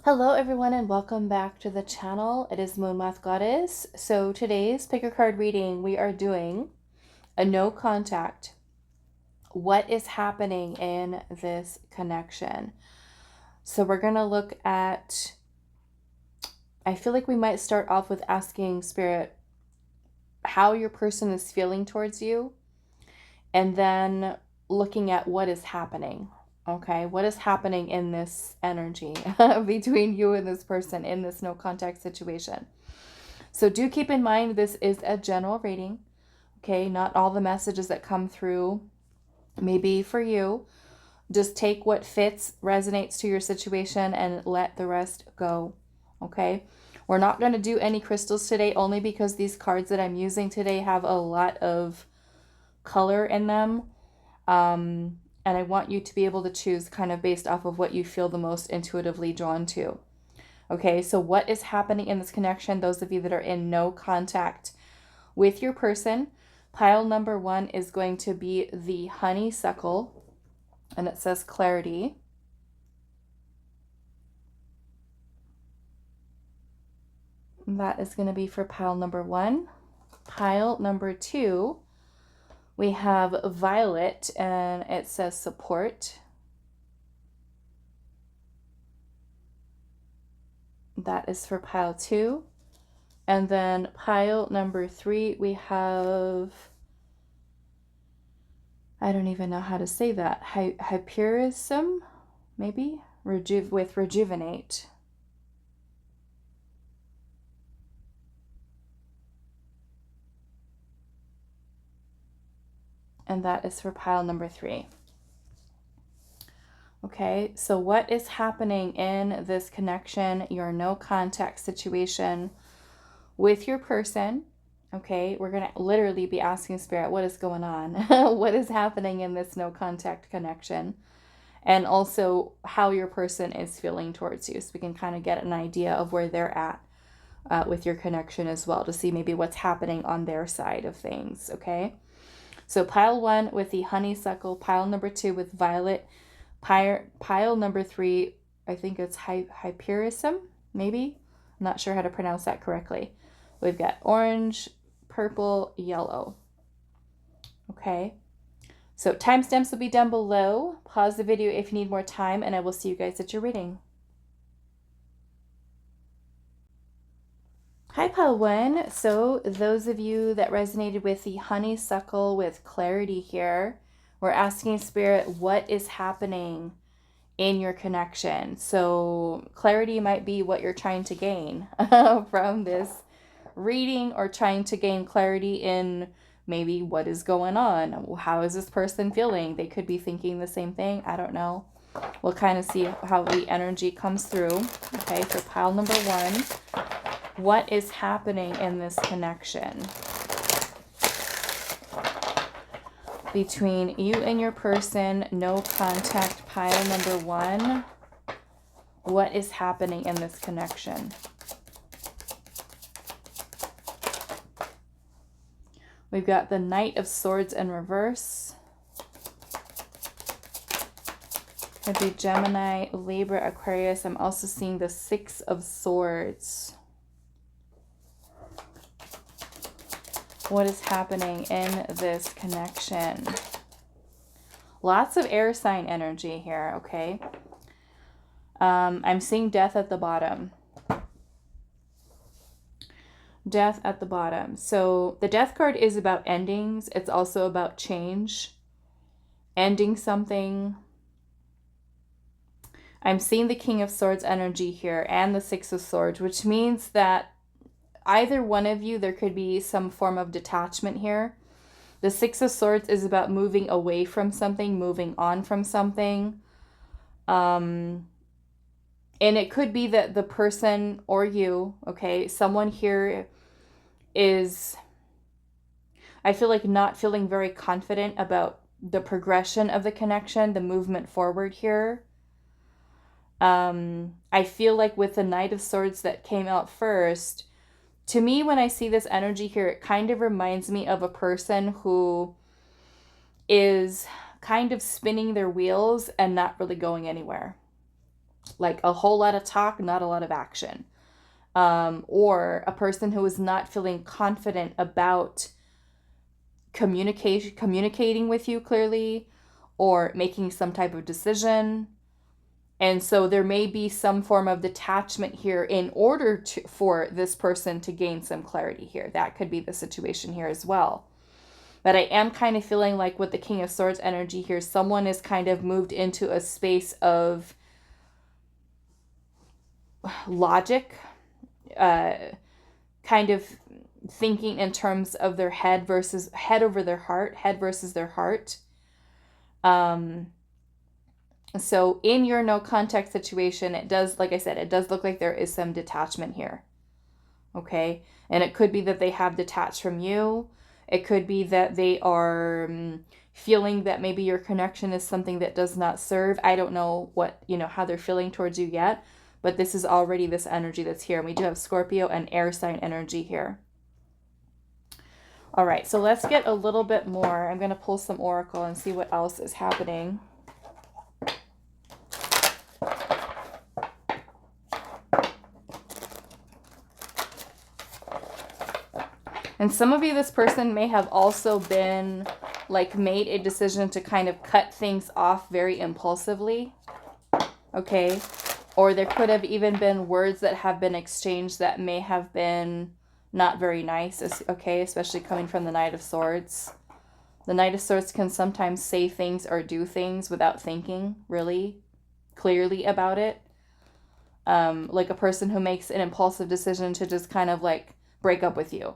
Hello everyone and welcome back to the channel. It is moonmothgoddess. So today's pick a card reading, we are doing a no contact. What is happening in this connection? So we're going to look at, I feel like we might start off with asking Spirit how your person is feeling towards you, and then looking at what is happening. Okay, what is happening in this energy between you and this person in this no contact situation? So do keep in mind this is a general reading. Okay, not all the messages that come through may be for you. Just take what fits, resonates to your situation, and let the rest go. Okay, we're not going to do any crystals today, only because these cards that I'm using today have a lot of color in them. And I want you to be able to choose kind of based off of what you feel the most intuitively drawn to. Okay, so what is happening in this connection? Those of you that are in no contact with your person, pile number 1 is going to be the Honeysuckle, and it says clarity. That is going to be for pile number 1. Pile number 2, we have Violet, and it says support. That is for pile 2. And then pile number 3, we have, I don't even know how to say that, Hyericum, maybe, with Rejuvenate. And that is for pile number 3. Okay, so what is happening in this connection, your no contact situation with your person? Okay, we're going to literally be asking Spirit, what is going on? What is happening in this no contact connection? And also how your person is feeling towards you, so we can kind of get an idea of where they're at with your connection as well, to see maybe what's happening on their side of things. Okay, so pile 1 with the Honeysuckle, pile number 2 with Violet, pile number 3, I think it's Hyericum, maybe. I'm not sure how to pronounce that correctly. We've got orange, purple, yellow. Okay, so timestamps will be down below. Pause the video if you need more time, and I will see you guys at your reading. Hi, pile 1. So those of you that resonated with the Honeysuckle with clarity here, we're asking Spirit, what is happening in your connection? So clarity might be what you're trying to gain from this reading, or trying to gain clarity in maybe what is going on. How is this person feeling? They could be thinking the same thing. I don't know. We'll kind of see how the energy comes through. Okay, for pile number 1, what is happening in this connection between you and your person, no contact, pile number 1. What is happening in this connection? We've got the Knight of Swords in reverse. Could be Gemini, Libra, Aquarius. I'm also seeing the 6 of Swords. What is happening in this connection? Lots of air sign energy here, okay? I'm seeing death at the bottom. Death at the bottom. So the death card is about endings. It's also about change. Ending something. I'm seeing the King of Swords energy here and the 6 of Swords, which means that either one of you, there could be some form of detachment here. The 6 of Swords is about moving away from something, moving on from something. And it could be that the person or you, okay, someone here is, I feel like, not feeling very confident about the progression of the connection, the movement forward here. I feel like with the Knight of Swords that came out first, to me, when I see this energy here, it kind of reminds me of a person who is kind of spinning their wheels and not really going anywhere. Like a whole lot of talk, not a lot of action. Or a person who is not feeling confident about communicating with you clearly, or making some type of decision. And so there may be some form of detachment here in order for this person to gain some clarity here. That could be the situation here as well. But I am kind of feeling like with the King of Swords energy here, someone is kind of moved into a space of logic, kind of thinking in terms of their head over their heart, head versus their heart. So in your no contact situation, it does, like I said, it does look like there is some detachment here. Okay. And it could be that they have detached from you. It could be that they are feeling that maybe your connection is something that does not serve. I don't know what, how they're feeling towards you yet, but this is already this energy that's here. And we do have Scorpio and air sign energy here. All right. So let's get a little bit more. I'm going to pull some oracle and see what else is happening. And some of you, this person may have also been like made a decision to kind of cut things off very impulsively. Okay. Or there could have even been words that have been exchanged that may have been not very nice. Okay. Especially coming from the Knight of Swords. The Knight of Swords can sometimes say things or do things without thinking really clearly about it. Like a person who makes an impulsive decision to just kind of like break up with you.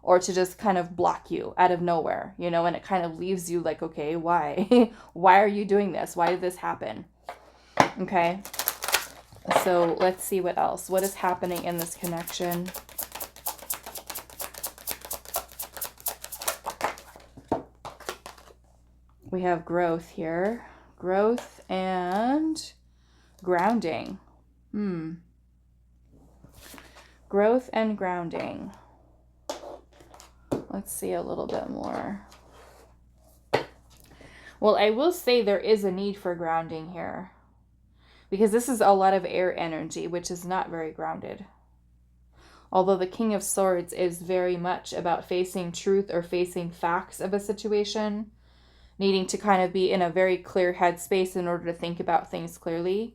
Or to just kind of block you out of nowhere, and it kind of leaves you like, okay, why? Why are you doing this? Why did this happen? Okay. So let's see what else. What is happening in this connection? We have growth here. Growth and grounding. Growth and grounding. Let's see a little bit more. Well, I will say there is a need for grounding here. Because this is a lot of air energy, which is not very grounded. Although the King of Swords is very much about facing truth or facing facts of a situation. Needing to kind of be in a very clear headspace in order to think about things clearly.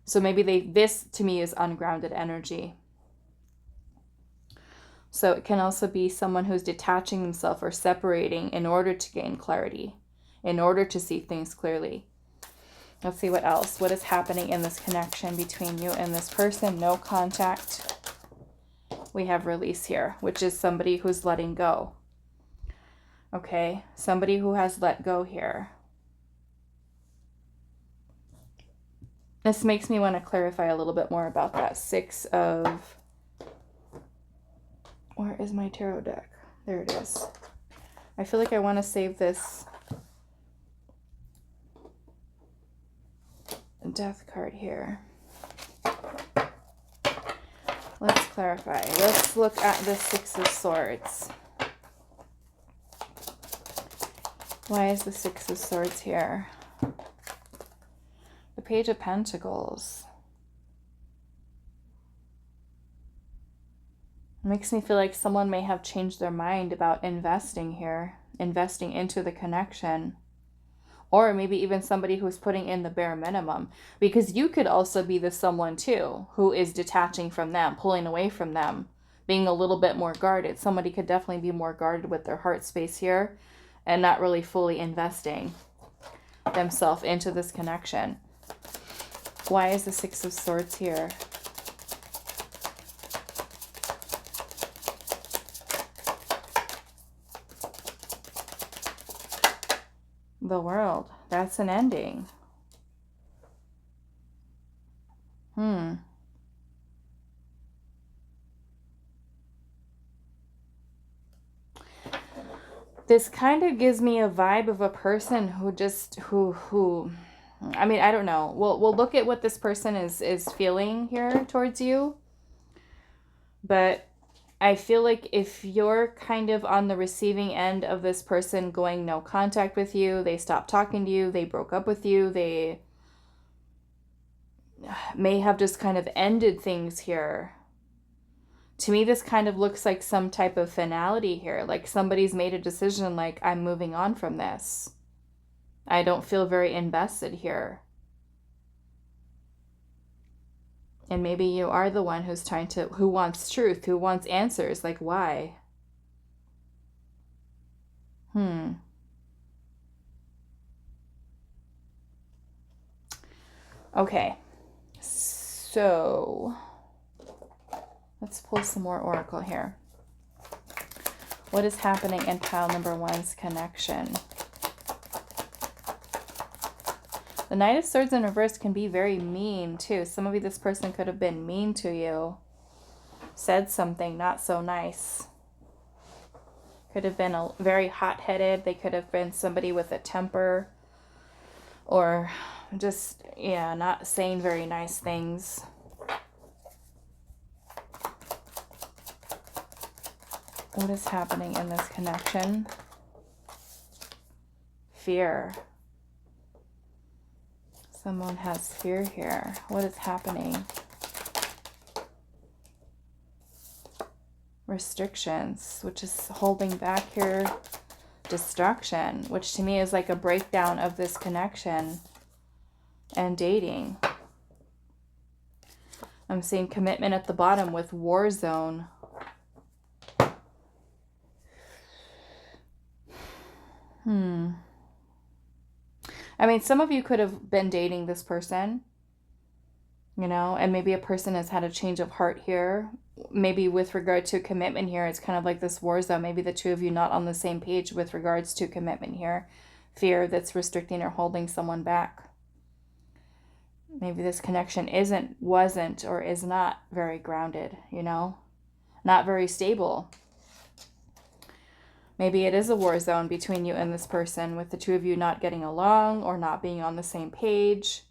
So maybe this to me is ungrounded energy. So it can also be someone who's detaching themselves or separating in order to gain clarity, in order to see things clearly. Let's see what else. What is happening in this connection between you and this person? No contact. We have release here, which is somebody who's letting go. Okay, somebody who has let go here. This makes me want to clarify a little bit more about that. Where is my tarot deck? There it is. I feel like I want to save this Death card here. Let's clarify. Let's look at the Six of Swords. Why is the Six of Swords here? The Page of Pentacles. It makes me feel like someone may have changed their mind about investing here, investing into the connection. Or maybe even somebody who's putting in the bare minimum. Because you could also be the someone too who is detaching from them, pulling away from them, being a little bit more guarded. Somebody could definitely be more guarded with their heart space here and not really fully investing themselves into this connection. Why is the Six of Swords here? The World. That's an ending. This kind of gives me a vibe of a person who just, I mean, I don't know. We'll look at what this person is feeling here towards you. But I feel like if you're kind of on the receiving end of this person going no contact with you, they stopped talking to you, they broke up with you, they may have just kind of ended things here. To me, this kind of looks like some type of finality here. Like somebody's made a decision, like, I'm moving on from this. I don't feel very invested here. And maybe you are the one who's who wants truth, who wants answers. Like, why? Okay. So let's pull some more oracle here. What is happening in pile number 1's connection? The Knight of Swords in reverse can be very mean too. Some of you, this person could have been mean to you. Said something not so nice. Could have been very hot-headed. They could have been somebody with a temper. Or just, yeah, not saying very nice things. What is happening in this connection? Fear. Someone has fear here. What is happening? Restrictions, which is holding back here. Destruction, which to me is like a breakdown of this connection and dating. I'm seeing commitment at the bottom with war zone. I mean, some of you could have been dating this person, you know, and maybe a person has had a change of heart here. Maybe with regard to commitment here, it's kind of like this war zone. Maybe the two of you not on the same page with regards to commitment here. Fear that's restricting or holding someone back. Maybe this connection wasn't, or is not very grounded, you know, not very stable. Maybe it is a war zone between you and this person, with the two of you not getting along or not being on the same page.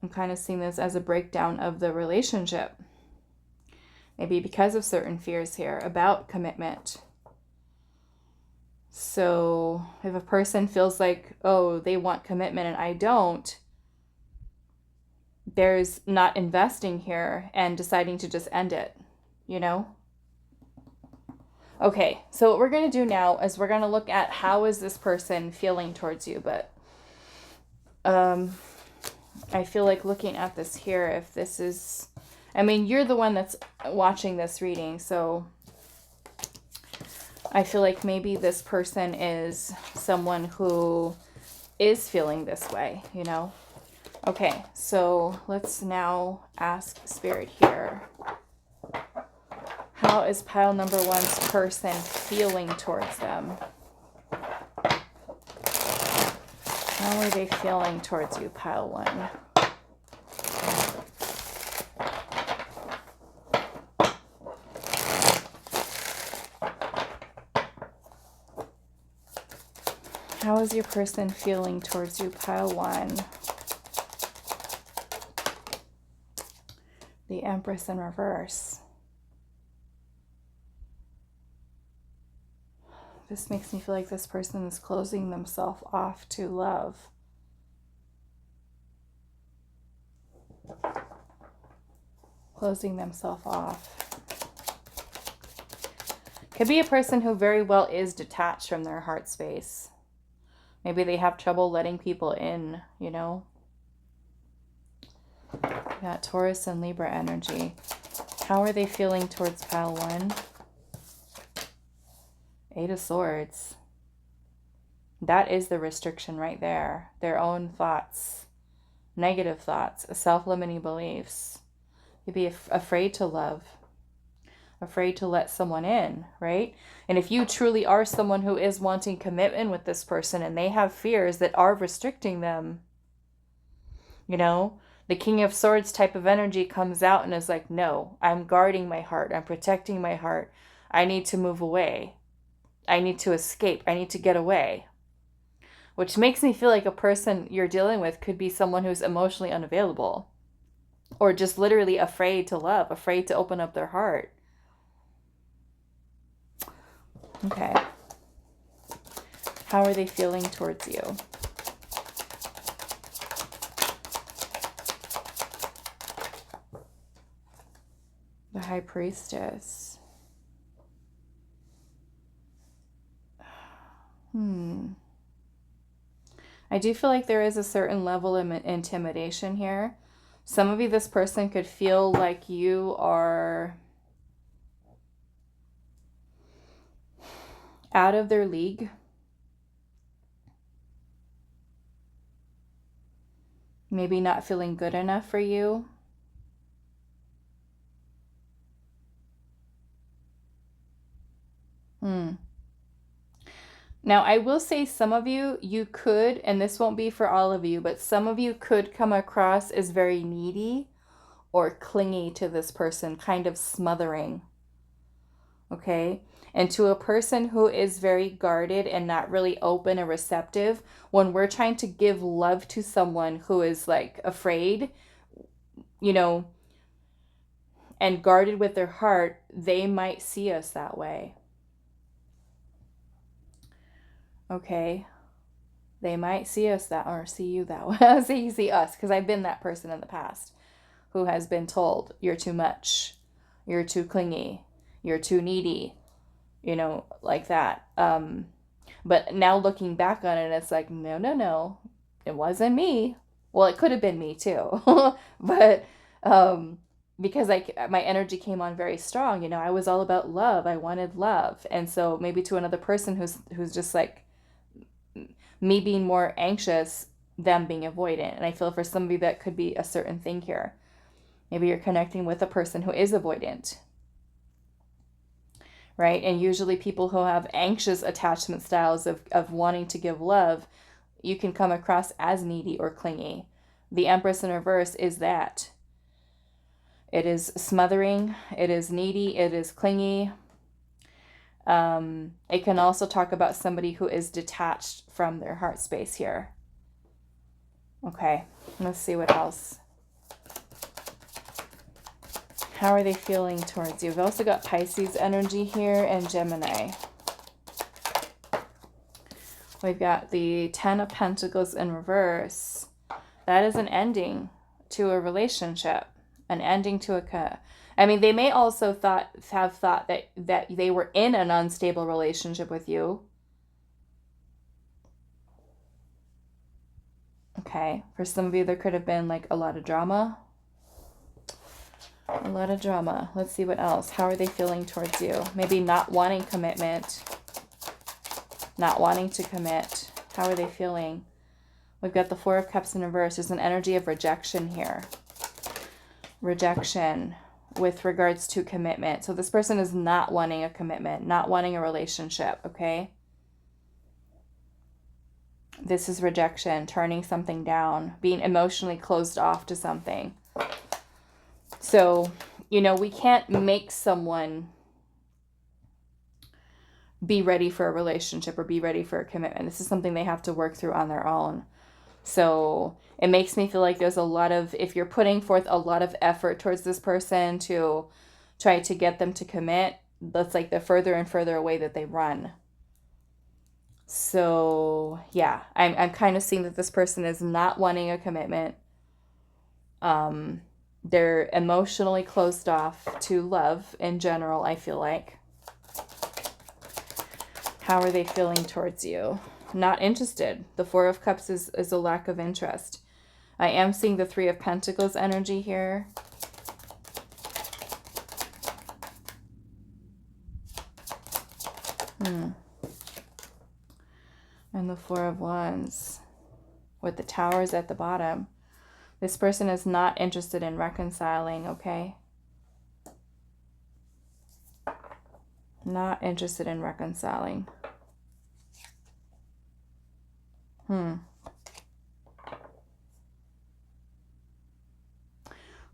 I'm kind of seeing this as a breakdown of the relationship. Maybe because of certain fears here about commitment. So if a person feels like, oh, they want commitment and I don't, there's not investing here and deciding to just end it, you know? Okay, so what we're going to do now is we're going to look at how is this person feeling towards you. But I feel like looking at this here, if this is, I mean, you're the one that's watching this reading, so I feel like maybe this person is someone who is feeling this way, you know? Okay, so let's now ask Spirit here. How is pile number 1's person feeling towards them? How are they feeling towards you, pile 1? How is your person feeling towards you, pile 1? The Empress in reverse. This makes me feel like this person is closing themselves off to love. Closing themselves off. Could be a person who very well is detached from their heart space. Maybe they have trouble letting people in, you know. We got Taurus and Libra energy. How are they feeling towards pile 1? 8 of Swords. That is the restriction right there. Their own thoughts, negative thoughts, self-limiting beliefs. You'd be afraid to love, afraid to let someone in, right? And if you truly are someone who is wanting commitment with this person and they have fears that are restricting them, you know, the King of Swords type of energy comes out and is like, no, I'm guarding my heart. I'm protecting my heart. I need to move away. I need to escape. I need to get away. Which makes me feel like a person you're dealing with could be someone who's emotionally unavailable. Or just literally afraid to love, afraid to open up their heart. Okay. How are they feeling towards you? The High Priestess. I do feel like there is a certain level of intimidation here. Some of you, this person could feel like you are out of their league. Maybe not feeling good enough for you. Now, I will say some of you could, and this won't be for all of you, but some of you could come across as very needy or clingy to this person, kind of smothering. Okay? And to a person who is very guarded and not really open or receptive, when we're trying to give love to someone who is like afraid, you know, and guarded with their heart, they might see us that way. Okay? They might see us that, or see you that way. I say you see us, because I've been that person in the past who has been told, you're too much, you're too clingy, you're too needy, you know, like that. But now looking back on it, it's like, no, it wasn't me. Well, it could have been me too. But because my energy came on very strong, you know, I was all about love. I wanted love. And so maybe to another person who's just like me being more anxious, them being avoidant. And I feel for some of you that could be a certain thing here. Maybe you're connecting with a person who is avoidant. Right? And usually people who have anxious attachment styles of wanting to give love, you can come across as needy or clingy. The Empress in reverse is that. It is smothering, it is needy, it is clingy. It can also talk about somebody who is detached from their heart space here. Okay, let's see what else. How are they feeling towards you? We've also got Pisces energy here and Gemini. We've got the Ten of Pentacles in reverse. That is an ending to a relationship, an ending to a... I mean, they may also have thought that they were in an unstable relationship with you. Okay, for some of you, there could have been like a lot of drama. A lot of drama. Let's see what else. How are they feeling towards you? Maybe not wanting commitment. Not wanting to commit. How are they feeling? We've got the Four of Cups in reverse. There's an energy of rejection here. Rejection with regards to commitment. So this person is not wanting a commitment, not wanting a relationship, okay? This is rejection, turning something down, being emotionally closed off to something. So, you know, we can't make someone be ready for a relationship or be ready for a commitment. This is something they have to work through on their own. So it makes me feel like there's a lot of, if you're putting forth a lot of effort towards this person to try to get them to commit, that's like the further and further away that they run. So yeah, I'm kind of seeing that this person is not wanting a commitment. They're emotionally closed off to love in general, I feel like. How are they feeling towards you? Not interested. The Four of Cups is a lack of interest. I am seeing the Three of Pentacles energy here. And the Four of Wands with the Towers at the bottom. This person is not interested in reconciling, okay? Not interested in reconciling.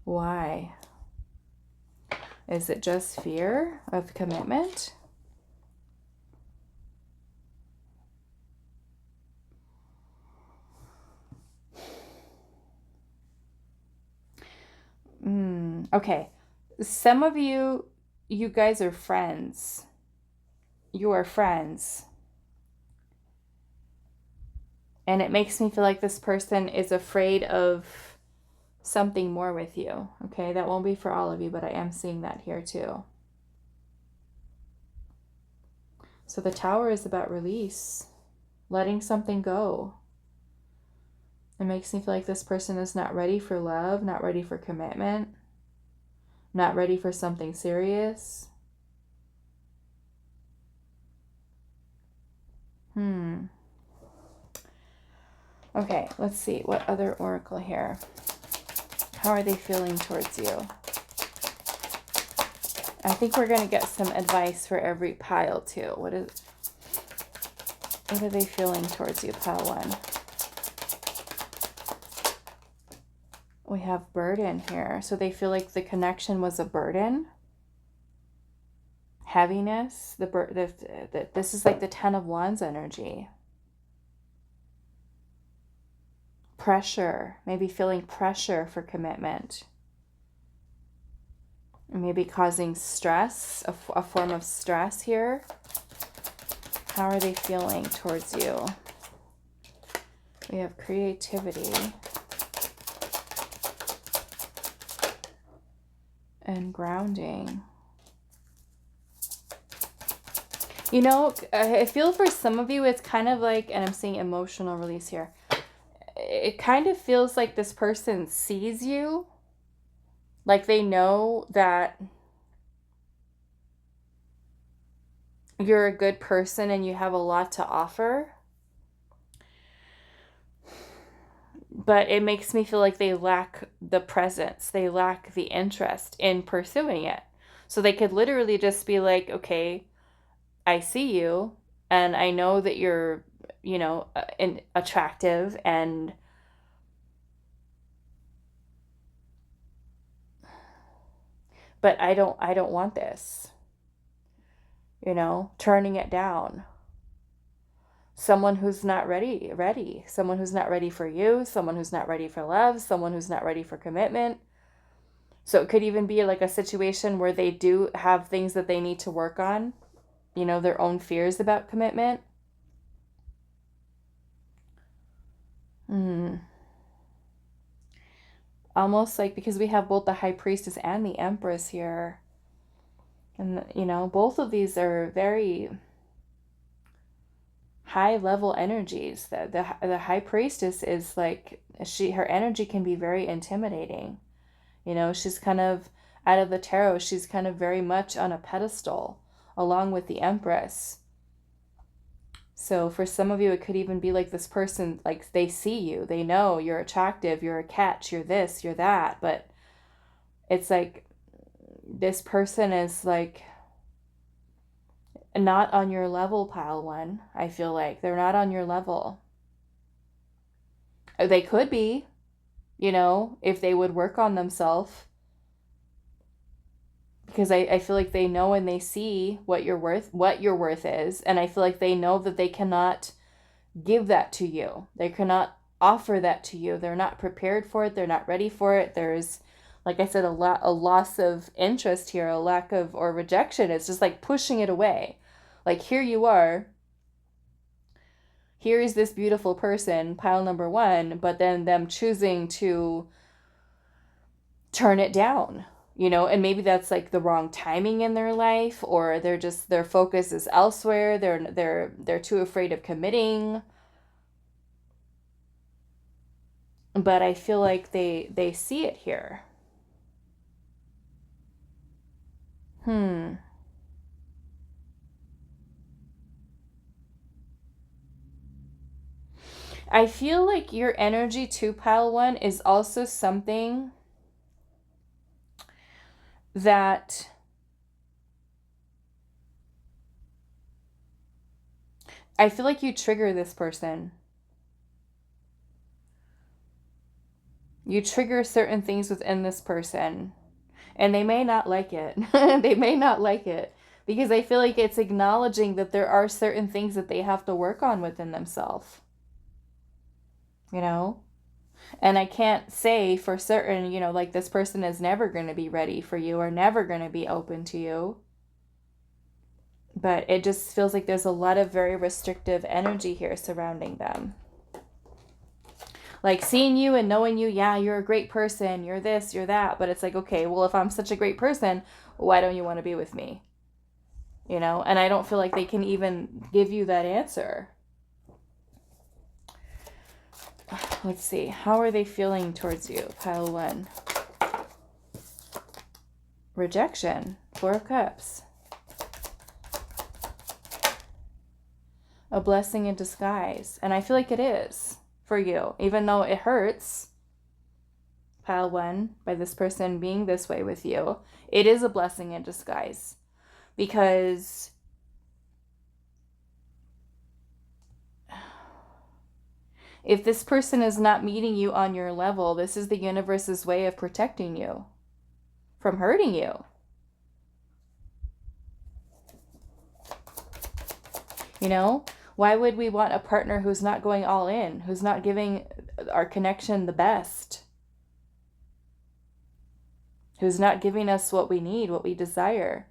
Why? Is it just fear of commitment? Okay. Some of you guys are friends. You are friends. And it makes me feel like this person is afraid of something more with you. Okay, that won't be for all of you, but I am seeing that here too. So the Tower is about release, letting something go. It makes me feel like this person is not ready for love, not ready for commitment, not ready for something serious. Okay, let's see. What other oracle here? How are they feeling towards you? I think we're going to get some advice for every pile too. What are they feeling towards you, pile 1? We have burden here. So they feel like the connection was a burden. Heaviness. This is like the 10 of Wands energy. Pressure. Maybe feeling pressure for commitment. Maybe causing stress, a form of stress here. How are they feeling towards you? We have creativity and grounding. You know, I feel for some of you it's kind of like, and I'm seeing emotional release here. It kind of feels like this person sees you. Like they know that you're a good person and you have a lot to offer. But it makes me feel like they lack the presence. They lack the interest in pursuing it. So they could literally just be like, okay, I see you and I know that you're, you know, attractive and but I don't want this. You know, turning it down. Someone who's not ready. Someone who's not ready for you. Someone who's not ready for love. Someone who's not ready for commitment. So it could even be like a situation where they do have things that they need to work on. You know, their own fears about commitment. Almost like, because we have both the High Priestess and the Empress here. And, you know, both of these are very high level energies. The High Priestess is like, her energy can be very intimidating. You know, she's kind of, out of the tarot, she's kind of very much on a pedestal, along with the Empress. So for some of you, it could even be like this person, like they see you, they know you're attractive, you're a catch, you're this, you're that, but it's like this person is like not on your level, pile 1. I feel like they're not on your level. They could be, you know, if they would work on themselves. Because I feel like they know and they see what your worth is. And I feel like they know that they cannot give that to you. They cannot offer that to you. They're not prepared for it. They're not ready for it. There's, like I said, a loss of interest here, a lack of, or rejection. It's just like pushing it away. Like, here you are. Here is this beautiful person, pile number 1, but then them choosing to turn it down. You know, and maybe that's like the wrong timing in their life, or they're just, their focus is elsewhere. They're too afraid of committing. But I feel like they see it here. I feel like your energy to pile 1 is also something that I feel like you trigger this person. You trigger certain things within this person, and they may not like it. They may not like it, because I feel like it's acknowledging that there are certain things that they have to work on within themselves. You know? And I can't say for certain, you know, like this person is never going to be ready for you or never going to be open to you. But it just feels like there's a lot of very restrictive energy here surrounding them. Like seeing you and knowing you, yeah, you're a great person, you're this, you're that. But it's like, okay, well, if I'm such a great person, why don't you want to be with me? You know, and I don't feel like they can even give you that answer. Let's see. How are they feeling towards you? Pile 1. Rejection. 4 of Cups. A blessing in disguise. And I feel like it is for you. Even though it hurts, Pile 1, by this person being this way with you, it is a blessing in disguise. Because if this person is not meeting you on your level, this is the universe's way of protecting you from hurting you. You know, why would we want a partner who's not going all in, who's not giving our connection the best, who's not giving us what we need, what we desire?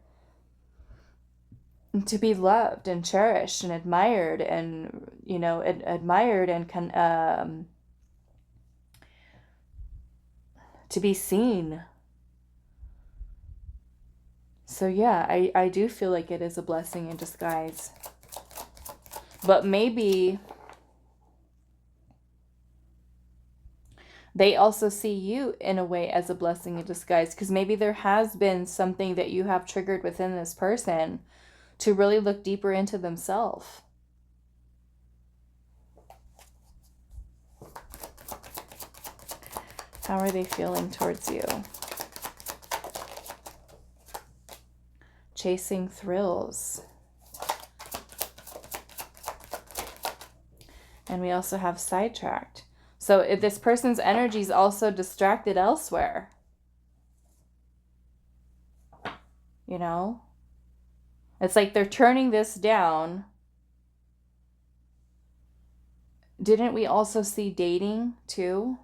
To be loved and cherished and admired and, you know, admired and to be seen. So yeah, I do feel like it is a blessing in disguise. But maybe they also see you in a way as a blessing in disguise, because maybe there has been something that you have triggered within this person to really look deeper into themselves. How are they feeling towards you? Chasing thrills. And we also have sidetracked. So if this person's energy is also distracted elsewhere. You know? It's like they're turning this down. Didn't we also see dating too?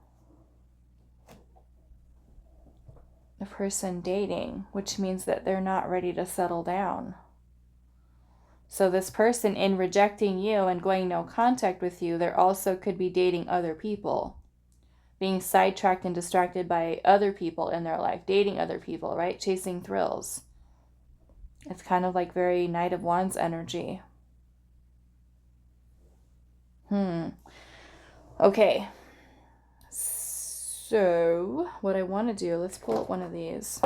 The person dating, which means that they're not ready to settle down. So this person, in rejecting you and going no contact with you, there also could be dating other people, being sidetracked and distracted by other people in their life, dating other people, right? Chasing thrills. It's kind of like very Knight of Wands energy. Okay. So what I want to do, let's pull up one of these.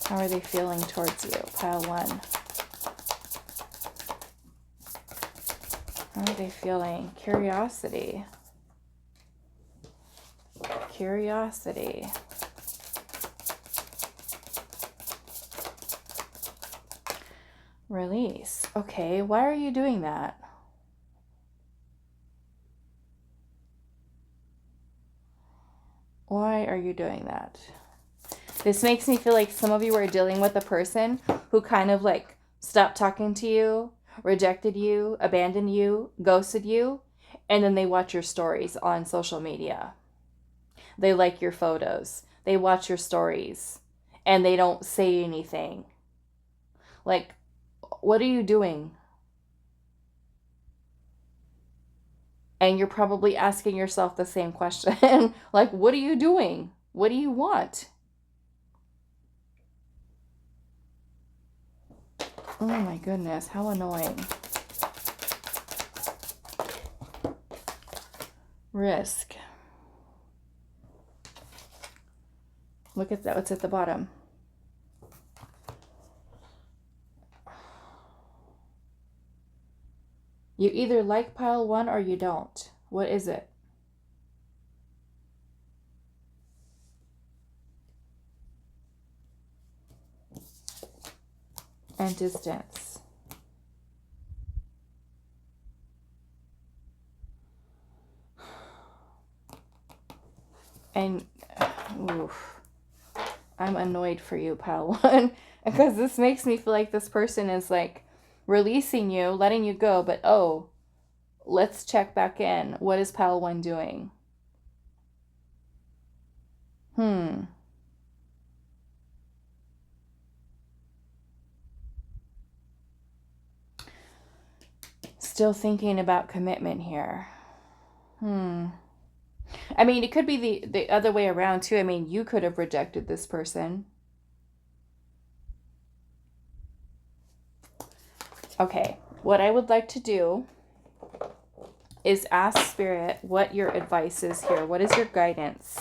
How are they feeling towards you? Pile 1. How are they feeling? Curiosity. Curiosity. Release. Okay, why are you doing that? Why are you doing that? This makes me feel like some of you are dealing with a person who kind of like stopped talking to you, rejected you, abandoned you, ghosted you, and then they watch your stories on social media. They like your photos. They watch your stories, and they don't say anything. Like, what are you doing? And you're probably asking yourself the same question. Like, what are you doing? What do you want? Oh my goodness, how annoying. Risk. Look at that, what's at the bottom? You either like pile 1 or you don't. What is it? And distance. And, oof, I'm annoyed for you, pile 1, because this makes me feel like this person is like releasing you, letting you go, but oh, let's check back in. What is pile 1 doing? Still thinking about commitment here. I mean, it could be the other way around too. I mean, you could have rejected this person. Okay, what I would like to do is ask Spirit what your advice is here. What is your guidance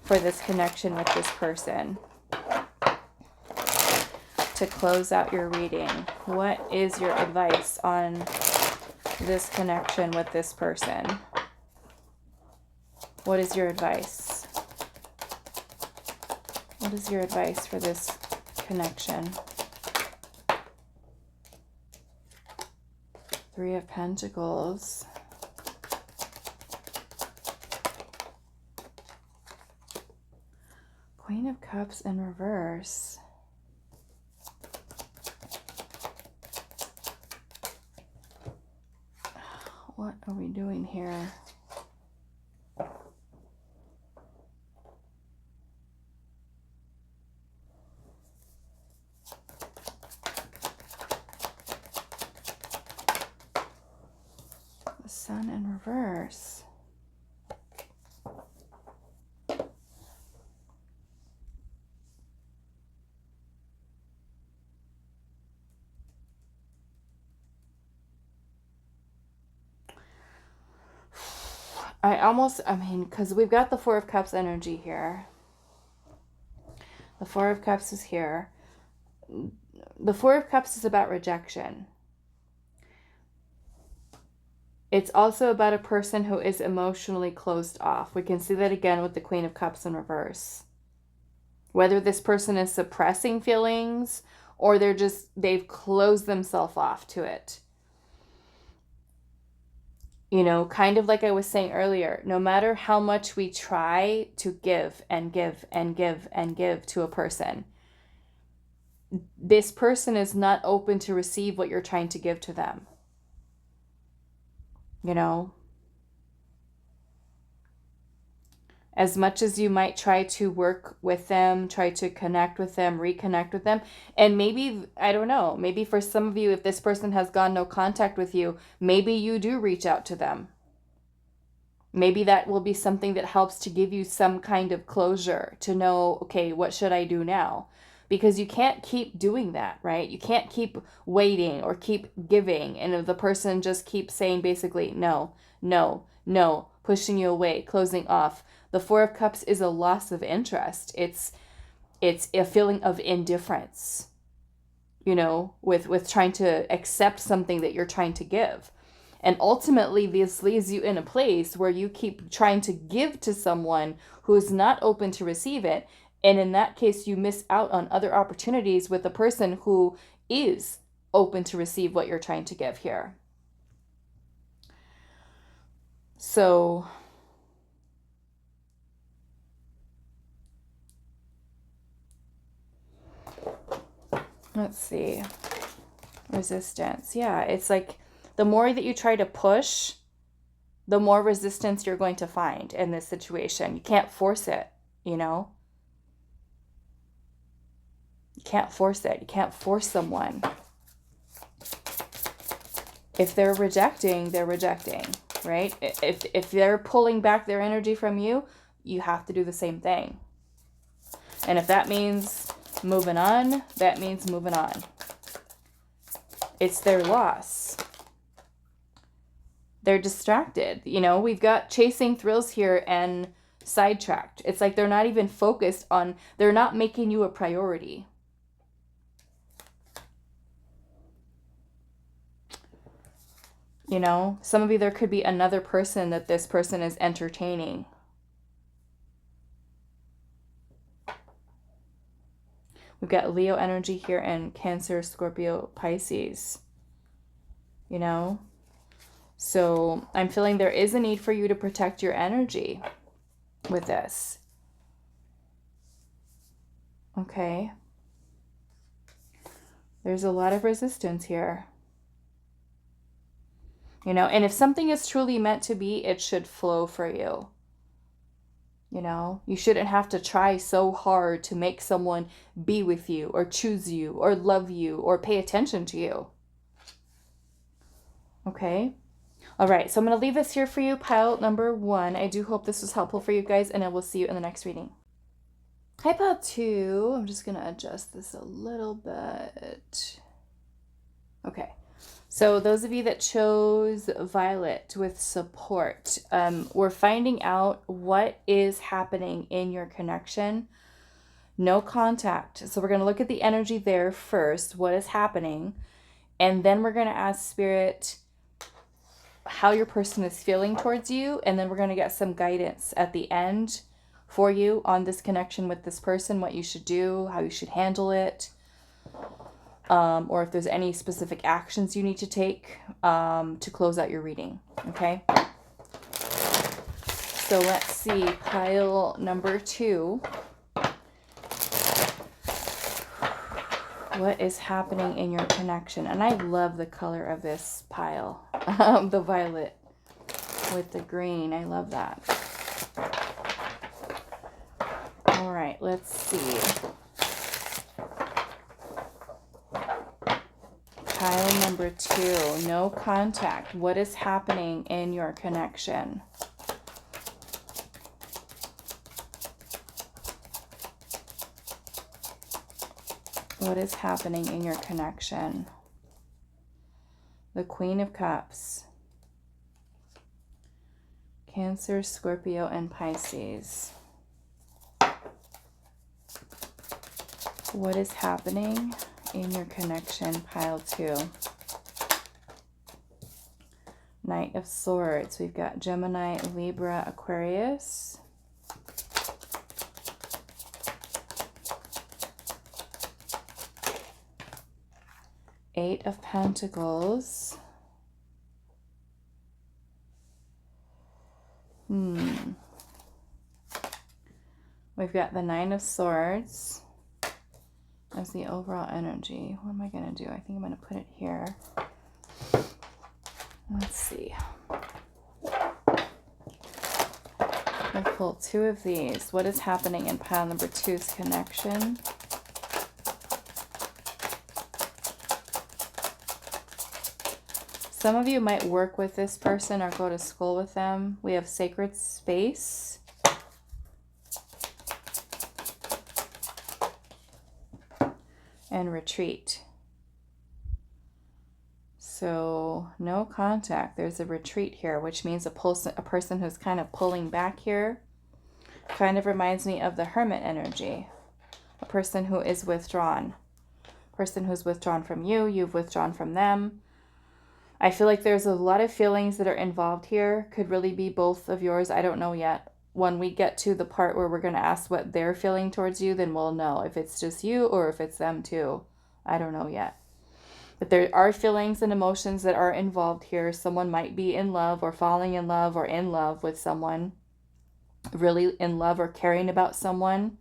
for this connection with this person? To close out your reading, what is your advice on this connection with this person? What is your advice? What is your advice for this connection? Three of Pentacles. Queen of Cups in reverse. What are we doing here? The Sun in reverse. I mean, because we've got the Four of Cups energy here. The Four of Cups is here. The Four of Cups is about rejection. It's also about a person who is emotionally closed off. We can see that again with the Queen of Cups in reverse. Whether this person is suppressing feelings or they've closed themselves off to it. You know, kind of like I was saying earlier, no matter how much we try to give and give and give and give to a person, this person is not open to receive what you're trying to give to them. You know, as much as you might try to work with them, try to connect with them, reconnect with them, and maybe, I don't know, maybe for some of you, if this person has gone no contact with you, maybe you do reach out to them. Maybe that will be something that helps to give you some kind of closure to know, okay, what should I do now? Because you can't keep doing that, right? You can't keep waiting or keep giving. And if the person just keeps saying basically, no, no, no, pushing you away, closing off. The Four of Cups is a loss of interest. It's a feeling of indifference, you know, with trying to accept something that you're trying to give. And ultimately, this leaves you in a place where you keep trying to give to someone who is not open to receive it. And in that case, you miss out on other opportunities with a person who is open to receive what you're trying to give here. So let's see. Resistance. Yeah, it's like the more that you try to push, the more resistance you're going to find in this situation. You can't force it, you know? You can't force it. You can't force someone. If they're rejecting, right? If they're pulling back their energy from you, you have to do the same thing. And if that means moving on, that means moving on. It's their loss. They're distracted. You know, we've got chasing thrills here and sidetracked. It's like they're not even focused on, they're not making you a priority. You know, some of you, there could be another person that this person is entertaining. We've got Leo energy here and Cancer, Scorpio, Pisces. You know? So I'm feeling there is a need for you to protect your energy with this. Okay. There's a lot of resistance here. You know, and if something is truly meant to be, it should flow for you. You know, you shouldn't have to try so hard to make someone be with you or choose you or love you or pay attention to you. Okay? All right, so I'm going to leave this here for you, pile number 1. I do hope this was helpful for you guys, and I will see you in the next reading. Hi, pile 2. I'm just going to adjust this a little bit. Okay, so those of you that chose Violet with support, we're finding out what is happening in your connection. No contact. So we're going to look at the energy there first, what is happening, and then we're going to ask Spirit how your person is feeling towards you, and then we're going to get some guidance at the end for you on this connection with this person, what you should do, how you should handle it, or if there's any specific actions you need to take to close out your reading. Okay, so let's see, pile number 2. What is happening in your connection? And I love the color of this pile. The violet with the green. I love that. All right, let's see. Pile number 2. No contact. What is happening in your connection? What is happening in your connection? The Queen of Cups. Cancer, Scorpio, and Pisces. What is happening in your connection? Pile 2. Knight of Swords. We've got Gemini, Libra, Aquarius. Eight of Pentacles. We've got the Nine of Swords as the overall energy. What am I going to do? I think I'm going to put it here. Let's see. I'll pull 2 of these. What is happening in pile number 2's connection? Some of you might work with this person or go to school with them. We have sacred space. And retreat. So no contact. There's a retreat here, which means a person who's kind of pulling back here. Kind of reminds me of the Hermit energy. A person who is withdrawn. Person who's withdrawn from you. You've withdrawn from them. I feel like there's a lot of feelings that are involved here. Could really be both of yours. I don't know yet. When we get to the part where we're going to ask what they're feeling towards you, then we'll know if it's just you or if it's them too. I don't know yet. But there are feelings and emotions that are involved here. Someone might be in love or falling in love or in love with someone. Really in love or caring about someone.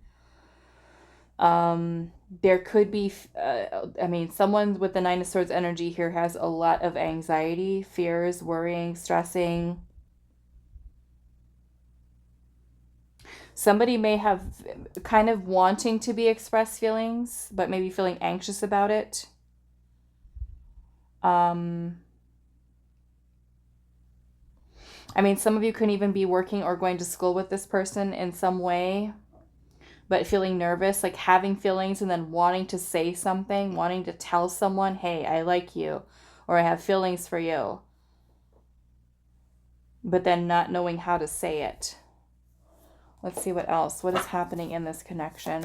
There could be, someone with the Nine of Swords energy here has a lot of anxiety, fears, worrying, stressing. Somebody may have kind of wanting to be expressed feelings, but maybe feeling anxious about it. Some of you could even be working or going to school with this person in some way, but feeling nervous, like having feelings and then wanting to say something, wanting to tell someone, hey, I like you, or I have feelings for you, but then not knowing how to say it. Let's see what else. What is happening in this connection?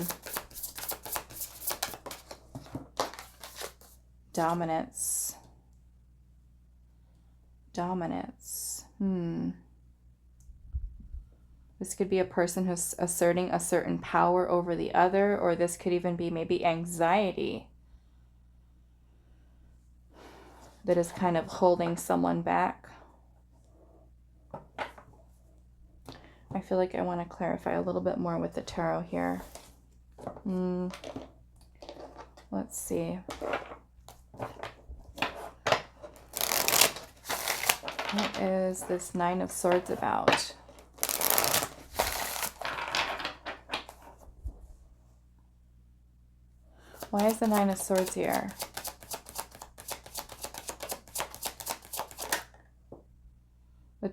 Dominance. Dominance. This could be a person who's asserting a certain power over the other, or this could even be maybe anxiety that is kind of holding someone back. I feel like I want to clarify a little bit more with the tarot here. Let's see. What is this Nine of Swords about? Why is the Nine of Swords here?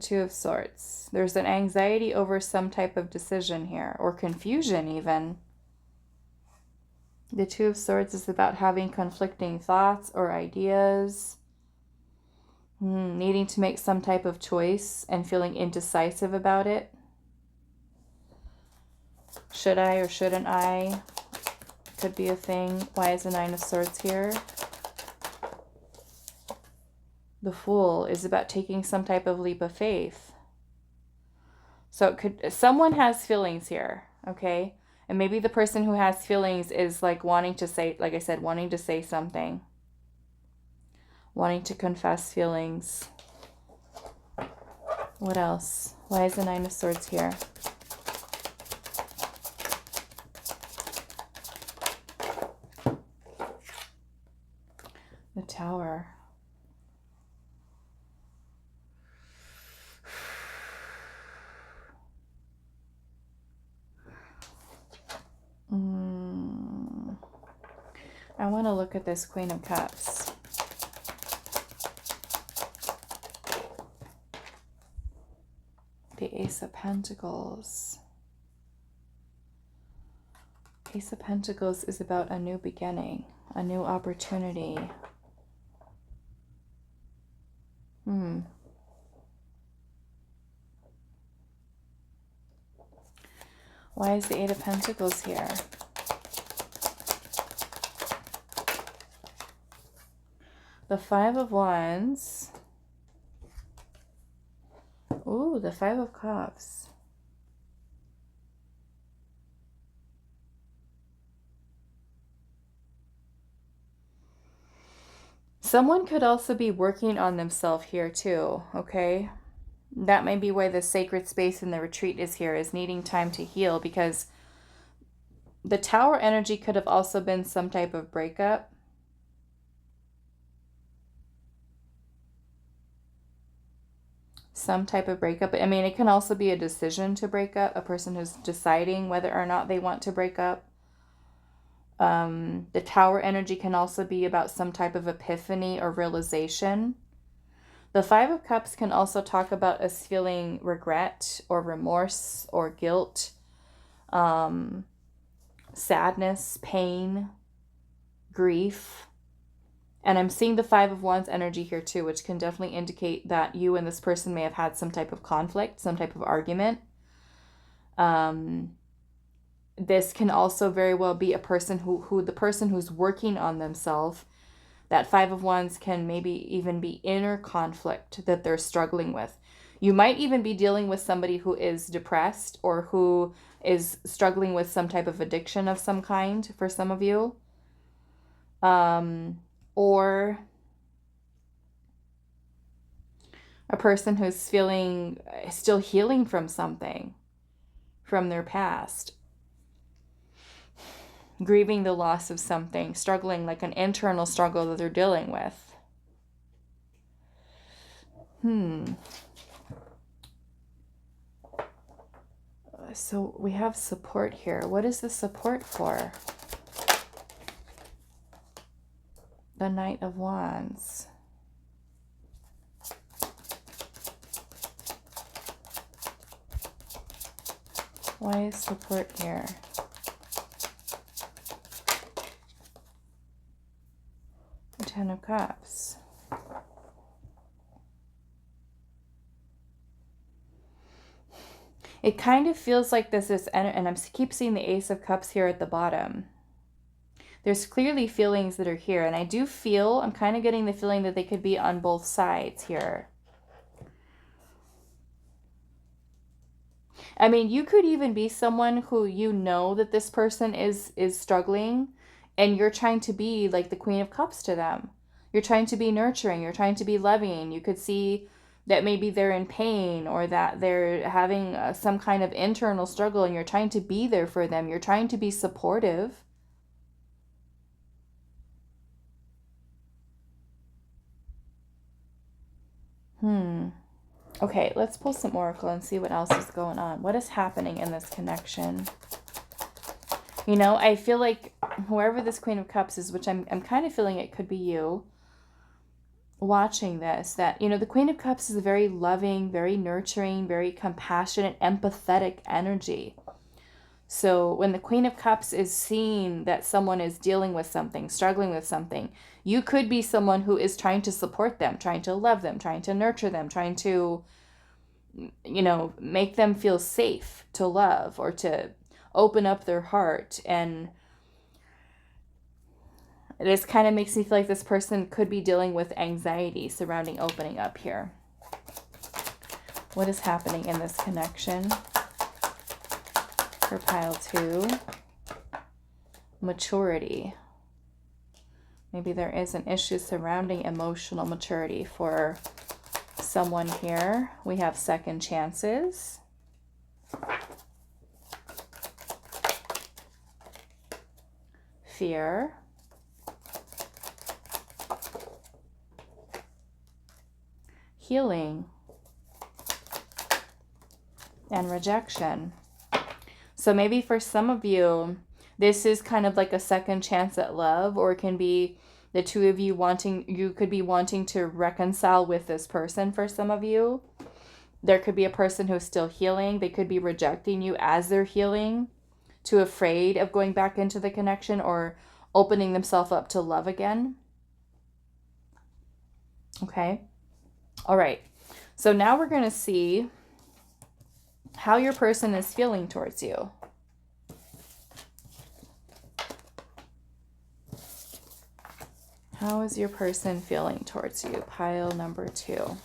Two of Swords. There's an anxiety over some type of decision here, or confusion even. The Two of Swords is about having conflicting thoughts or ideas. Needing to make some type of choice and feeling indecisive about it. Should I or shouldn't I? Could be a thing. Why is the Nine of Swords here? The Fool is about taking some type of leap of faith. So it could, someone has feelings here, okay? And maybe the person who has feelings is like wanting to say, like I said, wanting to say something. Wanting to confess feelings. What else? Why is the Nine of Swords here? The Tower. I want to look at this Queen of Cups. The Ace of Pentacles. Ace of Pentacles is about a new beginning, a new opportunity. Why is the Eight of Pentacles here? The Five of Wands. Ooh, the Five of Cups. Someone could also be working on themselves here too, okay? That may be why the sacred space in the retreat is here, is needing time to heal, because the Tower energy could have also been some type of breakup. Some type of breakup. I mean, it can also be a decision to break up, a person who's deciding whether or not they want to break up. The Tower energy can also be about some type of epiphany or realization. The Five of Cups can also talk about us feeling regret or remorse or guilt, sadness, pain, grief. And I'm seeing the Five of Wands energy here too, which can definitely indicate that you and this person may have had some type of conflict, some type of argument. This can also very well be a person who the person who's working on themselves. That Five of Wands can maybe even be inner conflict that they're struggling with. You might even be dealing with somebody who is depressed or who is struggling with some type of addiction of some kind for some of you. Or a person who's still healing from something from their past. Grieving the loss of something, struggling, like an internal struggle that they're dealing with. So we have support here. What is the support for? The Knight of Wands. Why is support here? The Ten of Cups. It kind of feels like this is, and I keep seeing the Ace of Cups here at the bottom. There's clearly feelings that are here, and I'm kind of getting the feeling that they could be on both sides here. I mean, you could even be someone who you know that this person is struggling, and you're trying to be like the Queen of Cups to them. You're trying to be nurturing. You're trying to be loving. You could see that maybe they're in pain or that they're having some kind of internal struggle, and you're trying to be there for them. You're trying to be supportive. Okay, let's pull some oracle and see what else is going on. What is happening in this connection? You know, I feel like whoever this Queen of Cups is, which I'm kind of feeling it could be you. watching this, that, you know, the Queen of Cups is a very loving, very nurturing, very compassionate, empathetic energy. So when the Queen of Cups is seeing that someone is dealing with something, struggling with something, you could be someone who is trying to support them, trying to love them, trying to nurture them, trying to, you know, make them feel safe to love or to open up their heart. And this kind of makes me feel like this person could be dealing with anxiety surrounding opening up here. What is happening in this connection for pile 2? Maturity. Maybe there is an issue surrounding emotional maturity for someone here. We have second chances. Fear. Healing. And rejection. So maybe for some of you, this is kind of like a second chance at love, or it can be the two of you could be wanting to reconcile with this person for some of you. There could be a person who's still healing. They could be rejecting you as they're healing, too afraid of going back into the connection or opening themselves up to love again. Okay. All right. So now we're going to see how your person is feeling towards you. How is your person feeling towards you? Pile number 2.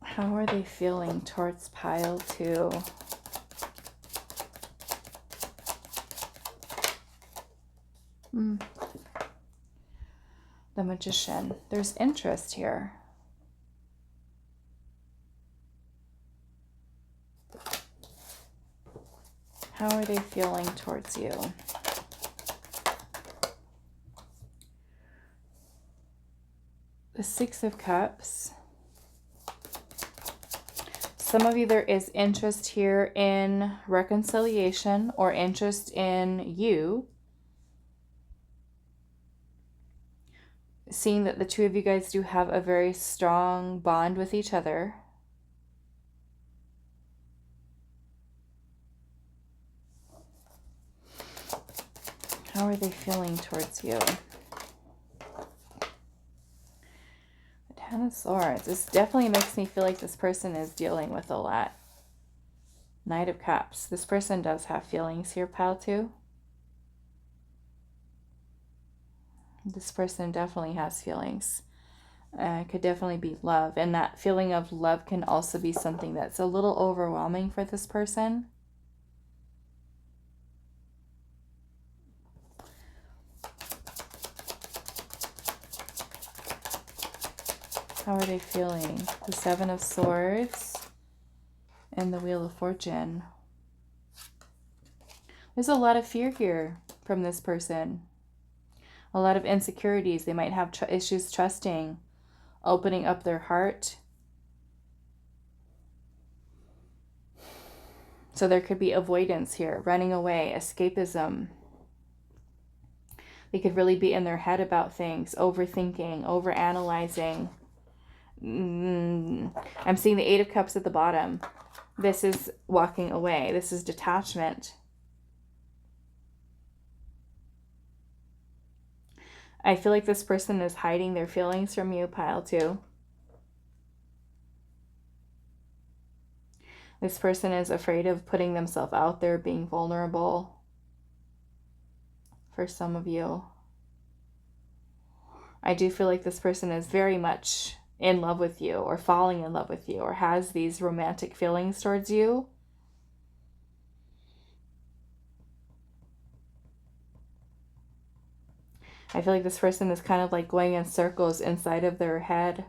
How are they feeling towards pile 2? The Magician. There's interest here. How are they feeling towards you? The Six of Cups. Some of you, there is interest here in reconciliation or interest in you. Seeing that the two of you guys do have a very strong bond with each other. How are they feeling towards you? Ten of Swords. This definitely makes me feel like this person is dealing with a lot. Knight of Cups. This person does have feelings here, pile 2. This person definitely has feelings. It could definitely be love. And that feeling of love can also be something that's a little overwhelming for this person. How are they feeling? The Seven of Swords and the Wheel of Fortune. There's a lot of fear here from this person. A lot of insecurities. They might have issues trusting, opening up their heart. So there could be avoidance here, running away, escapism. They could really be in their head about things, overthinking, overanalyzing. I'm seeing the Eight of Cups at the bottom. This is walking away. This is detachment. I feel like this person is hiding their feelings from you, pile 2. This person is afraid of putting themselves out there, being vulnerable. For some of you, I do feel like this person is very much in love with you or falling in love with you or has these romantic feelings towards you. I feel like this person is kind of like going in circles inside of their head.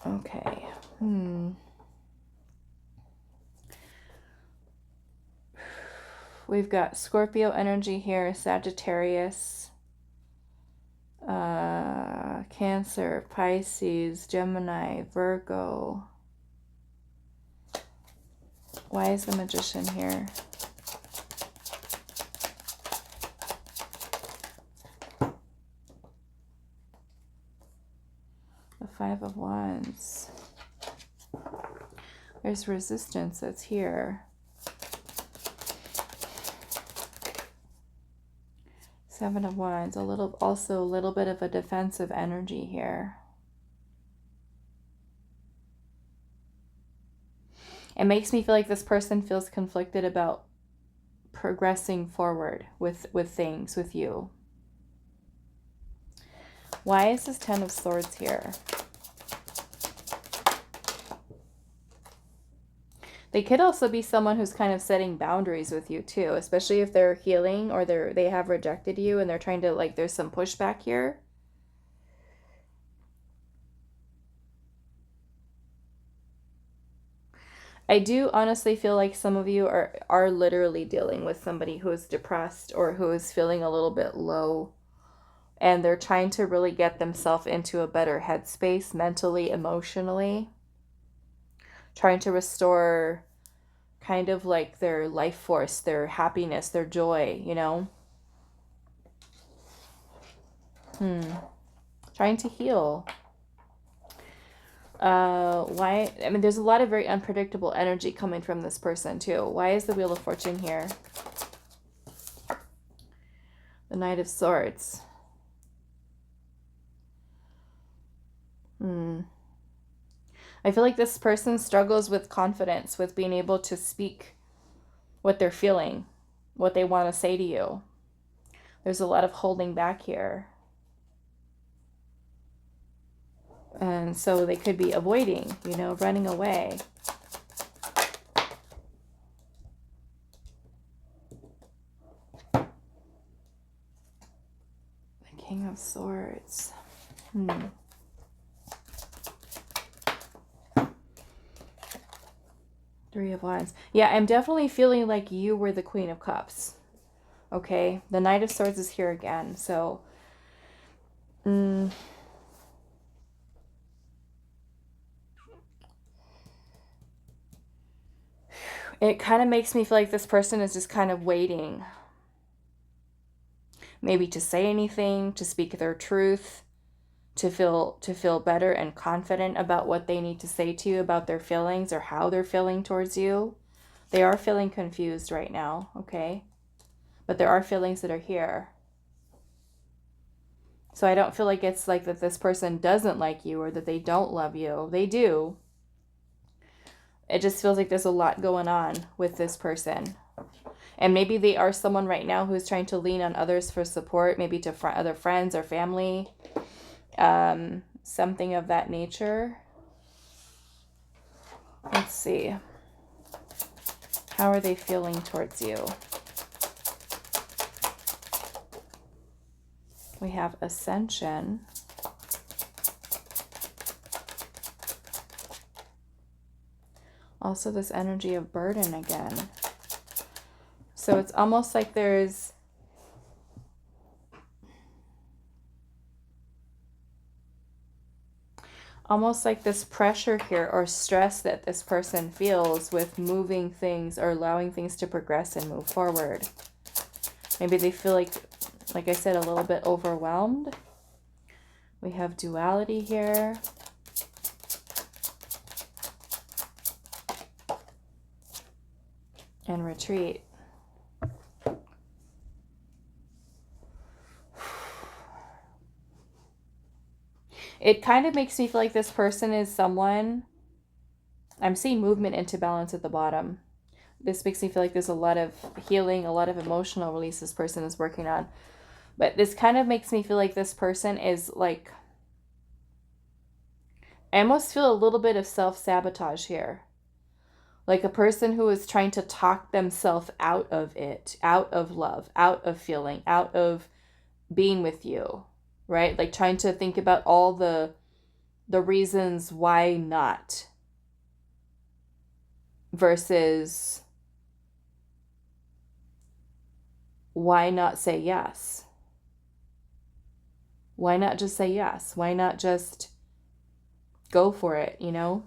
Okay. We've got Scorpio energy here, Sagittarius, Cancer, Pisces, Gemini, Virgo. Why is the Magician here? The Five of Wands. There's resistance that's here. Seven of Wands, also a little bit of a defensive energy here. It makes me feel like this person feels conflicted about progressing forward with things, with you. Why is this Ten of Swords here? They could also be someone who's kind of setting boundaries with you too, especially if they're healing or they have rejected you and they're trying to, like, there's some pushback here. I do honestly feel like some of you are literally dealing with somebody who is depressed or who is feeling a little bit low, and they're trying to really get themselves into a better headspace mentally, emotionally, trying to restore kind of like their life force, their happiness, their joy, you know? Trying to heal. Why? I mean, there's a lot of very unpredictable energy coming from this person too. Why is the Wheel of Fortune here? The Knight of Swords. I feel like this person struggles with confidence, with being able to speak what they're feeling, what they want to say to you. There's a lot of holding back here. And so they could be avoiding, you know, running away. The King of Swords. Three of Wands. Yeah, I'm definitely feeling like you were the Queen of Cups. Okay, the Knight of Swords is here again. So, it kind of makes me feel like this person is just kind of waiting. Maybe to say anything, to speak their truth, to feel better and confident about what they need to say to you about their feelings or how they're feeling towards you. They are feeling confused right now, okay? But there are feelings that are here. So I don't feel like it's like that this person doesn't like you or that they don't love you. They do. It just feels like there's a lot going on with this person. And maybe they are someone right now who's trying to lean on others for support, maybe to other friends or family. Something of that nature. Let's see. How are they feeling towards you? We have Ascension. Also this energy of burden again. So it's almost like there's this pressure here or stress that this person feels with moving things or allowing things to progress and move forward. Maybe they feel like I said, a little bit overwhelmed. We have duality here. And retreat. It kind of makes me feel like this person is someone, I'm seeing movement into balance at the bottom. This makes me feel like there's a lot of healing, a lot of emotional release this person is working on. But this kind of makes me feel like this person is like, I almost feel a little bit of self-sabotage here. Like a person who is trying to talk themselves out of it, out of love, out of feeling, out of being with you, right? Like trying to think about all the reasons why not, versus why not say yes? Why not just say yes? Why not just go for it, you know?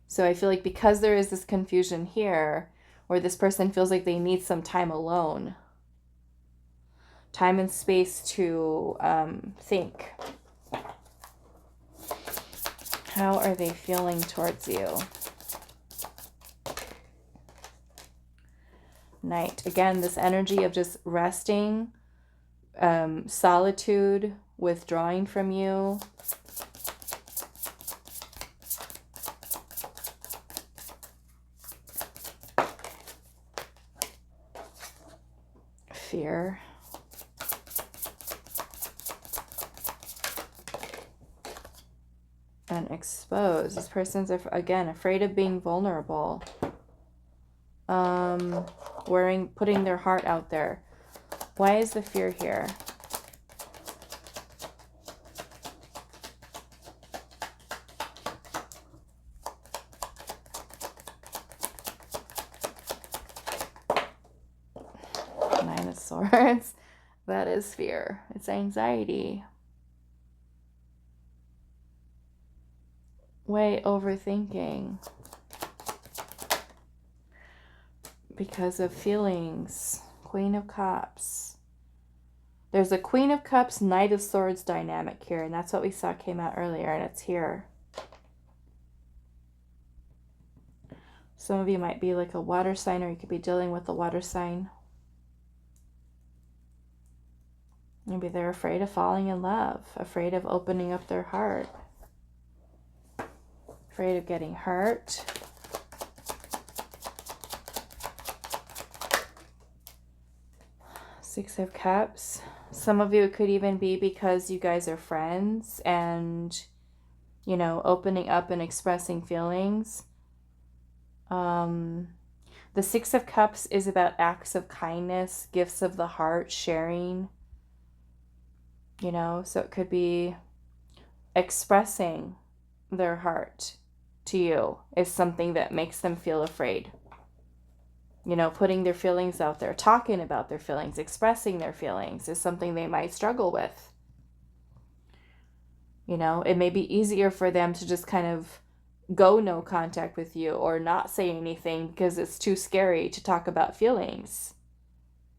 So I feel like because there is this confusion here, where this person feels like they need some time alone, time and space to think. How are they feeling towards you? Knight. Again, this energy of just resting, solitude, withdrawing from you. Fear. And expose. This person's, again, afraid of being vulnerable. Putting their heart out there. Why is the fear here? Nine of Swords. That is fear. It's anxiety. Way overthinking. Because of feelings. Queen of Cups. There's a Queen of Cups, Knight of Swords dynamic here. And that's what we saw came out earlier. And it's here. Some of you might be like a water sign, or you could be dealing with a water sign. Maybe they're afraid of falling in love. Afraid of opening up their heart. Afraid of getting hurt. Six of Cups. Some of you, it could even be because you guys are friends and, you know, opening up and expressing feelings. The Six of Cups is about acts of kindness, gifts of the heart, sharing, you know, so it could be expressing their heart to you is something that makes them feel afraid. You know, putting their feelings out there, talking about their feelings, expressing their feelings is something they might struggle with. You know, it may be easier for them to just kind of go no contact with you or not say anything because it's too scary to talk about feelings.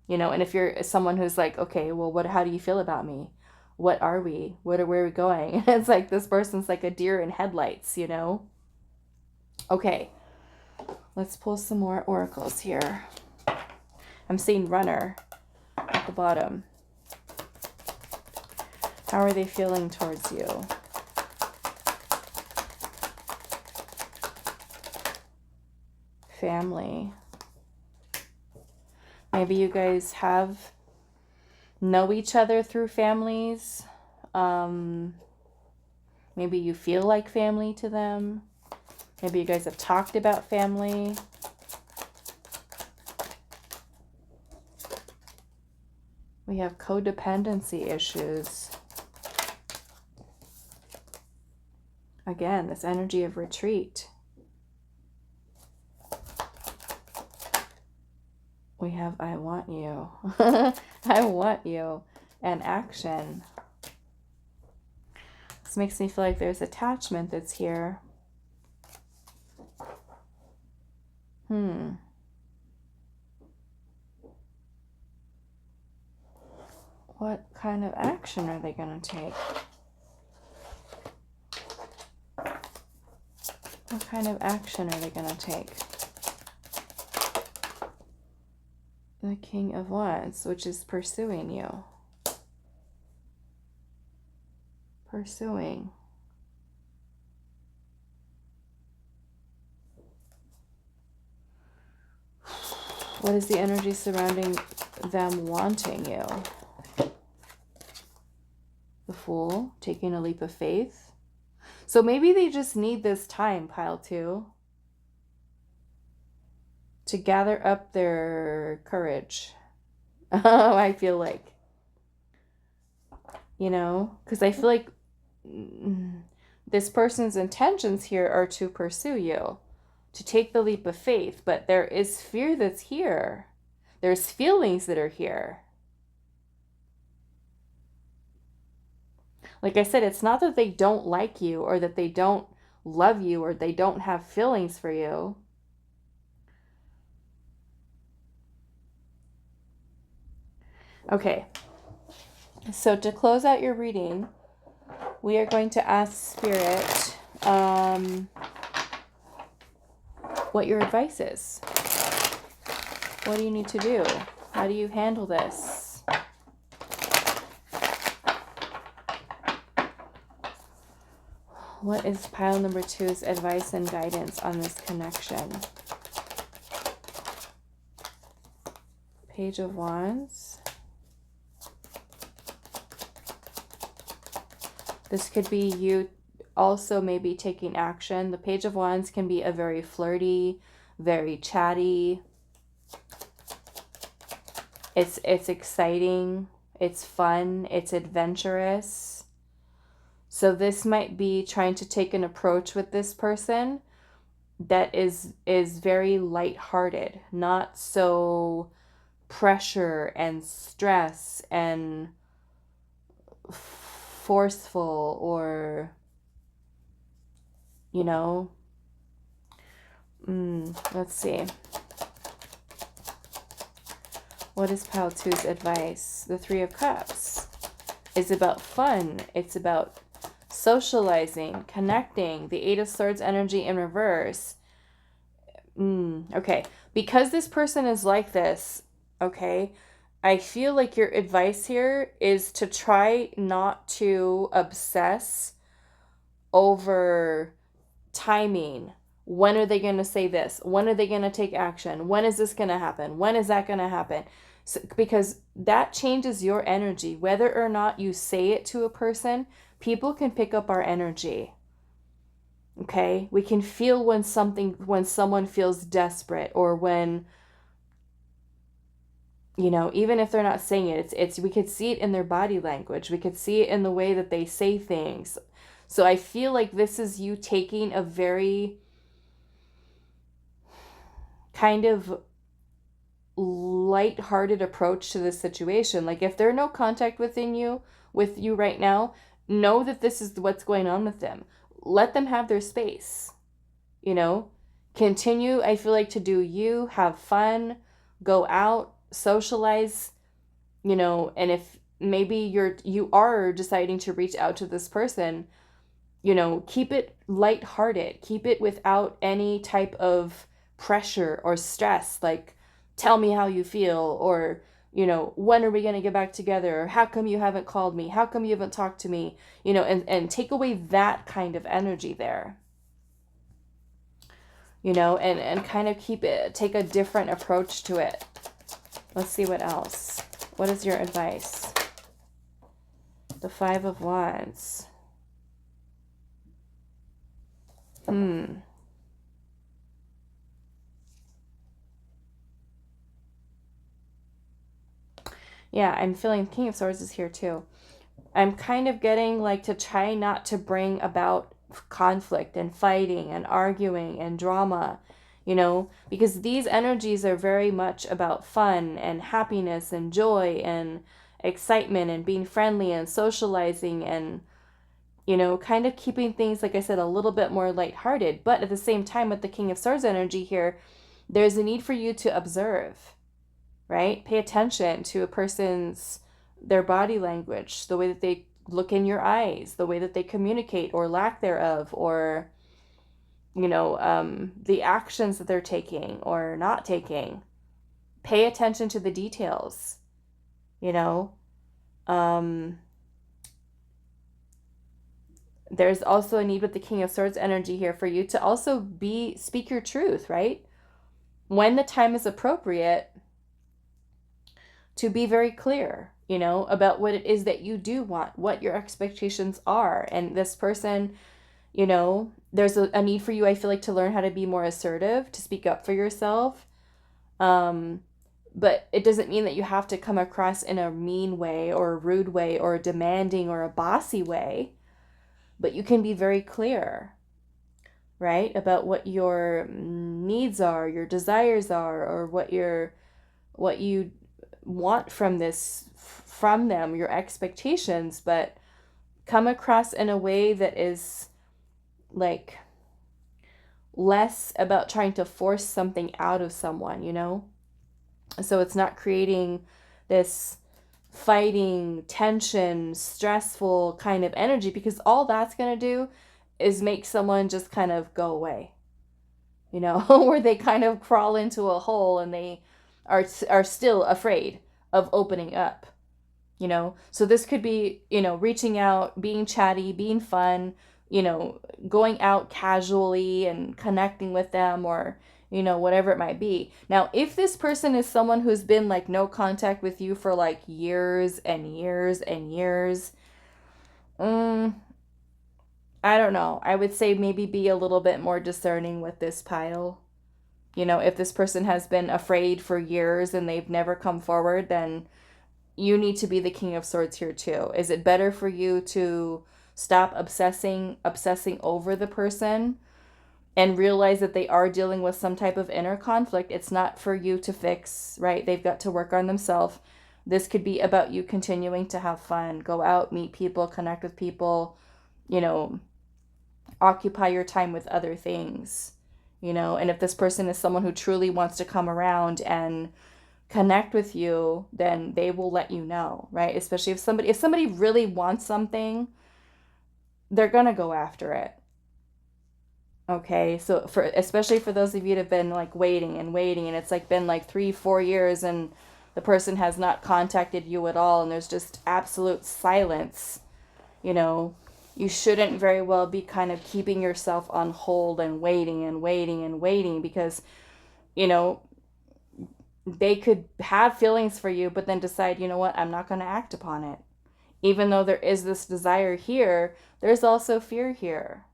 You know, and if you're someone who's like, okay, well, how do you feel about me? What are we? Where are we going? It's like this person's like a deer in headlights, you know? Okay. Let's pull some more oracles here. I'm seeing Runner at the bottom. How are they feeling towards you? Family. Maybe you guys know each other through families. Maybe you feel like family to them. Maybe you guys have talked about family. We have codependency issues. Again, this energy of retreat. We have I want you. I want you. And action. This makes me feel like there's attachment that's here. What kind of action are they going to take? What kind of action are they going to take? The King of Wands, which is pursuing you. Pursuing. What is the energy surrounding them wanting you? The Fool, taking a leap of faith. So maybe they just need this time, pile 2, to gather up their courage. I feel like, you know, because I feel like this person's intentions here are to pursue you, to take the leap of faith, but there is fear that's here. There's feelings that are here. Like I said, it's not that they don't like you or that they don't love you or they don't have feelings for you. Okay, so to close out your reading, we are going to ask Spirit what your advice is. What do you need to do? How do you handle this? What is pile number 2's advice and guidance on this connection? Page of Wands. This could be you also maybe taking action. The Page of Wands can be a very flirty, very chatty. It's exciting, it's fun, it's adventurous. So this might be trying to take an approach with this person that is very lighthearted, not so pressure and stress and forceful or, you know, let's see. What is pile 2's advice? The 3 of Cups is about fun. It's about socializing, connecting. The 8 of Swords energy in reverse. Okay. Because this person is like this, okay, I feel like your advice here is to try not to obsess over timing. When are they going to say this? When are they going to take action? When is this going to happen? When is that going to happen? So, because that changes your energy. Whether or not you say it to a person, people can pick up our energy. Okay? We can feel when someone feels desperate, or when, you know, even if they're not saying it, it's we could see it in their body language. We could see it in the way that they say things. So I feel like this is you taking a very kind of light-hearted approach to this situation. Like if there's no contact with you right now, know that this is what's going on with them. Let them have their space. You know, continue, I feel like, to do you, have fun, go out, socialize, you know, and if maybe you are deciding to reach out to this person, you know, keep it lighthearted, keep it without any type of pressure or stress, like tell me how you feel, or, you know, when are we going to get back together, or how come you haven't called me, how come you haven't talked to me, you know, and take away that kind of energy there, you know, and kind of take a different approach to it. Let's see what else. What is your advice? The 5 of Wands. Yeah, I'm feeling King of Swords is here too. I'm kind of getting like to try not to bring about conflict and fighting and arguing and drama, you know, because these energies are very much about fun and happiness and joy and excitement and being friendly and socializing and, you know, kind of keeping things, like I said, a little bit more lighthearted. But at the same time, with the King of Swords energy here, there's a need for you to observe, right? Pay attention to a person's, their body language, the way that they look in your eyes, the way that they communicate or lack thereof, or, you know, the actions that they're taking or not taking. Pay attention to the details, you know. There's also a need with the King of Swords energy here for you to also speak your truth, right? When the time is appropriate, to be very clear, you know, about what it is that you do want, what your expectations are. And this person, You know, there's a need for you, I feel like, to learn how to be more assertive, to speak up for yourself. But it doesn't mean that you have to come across in a mean way or a rude way or a demanding or a bossy way. But you can be very clear, right, about what your needs are, your desires are, or what you want from them, your expectations, but come across in a way that is like less about trying to force something out of someone, you know? So it's not creating this fighting, tension, stressful kind of energy, because all that's going to do is make someone just kind of go away, you know, where they kind of crawl into a hole and they are still afraid of opening up, you know. So this could be, you know, reaching out, being chatty, being fun, you know, going out casually and connecting with them, or, you know, whatever it might be. Now, if this person is someone who's been like no contact with you for like years and years and years, I don't know. I would say maybe be a little bit more discerning with this pile. You know, if this person has been afraid for years and they've never come forward, then you need to be the King of Swords here too. Is it better for you to stop obsessing over the person and realize that they are dealing with some type of inner conflict? It's not for you to fix, right? They've got to work on themselves. This could be about you continuing to have fun, go out, meet people, connect with people, you know, occupy your time with other things, you know. And if this person is someone who truly wants to come around and connect with you, then they will let you know, right? Especially if somebody really wants something, they're gonna go after it. Okay, so especially for those of you that have been like waiting and it's like been like 3-4 years and the person has not contacted you at all, and there's just absolute silence, you know, you shouldn't very well be kind of keeping yourself on hold and waiting, because, you know, they could have feelings for you, but then decide, you know what, I'm not going to act upon it. Even though there is this desire here, there's also fear here.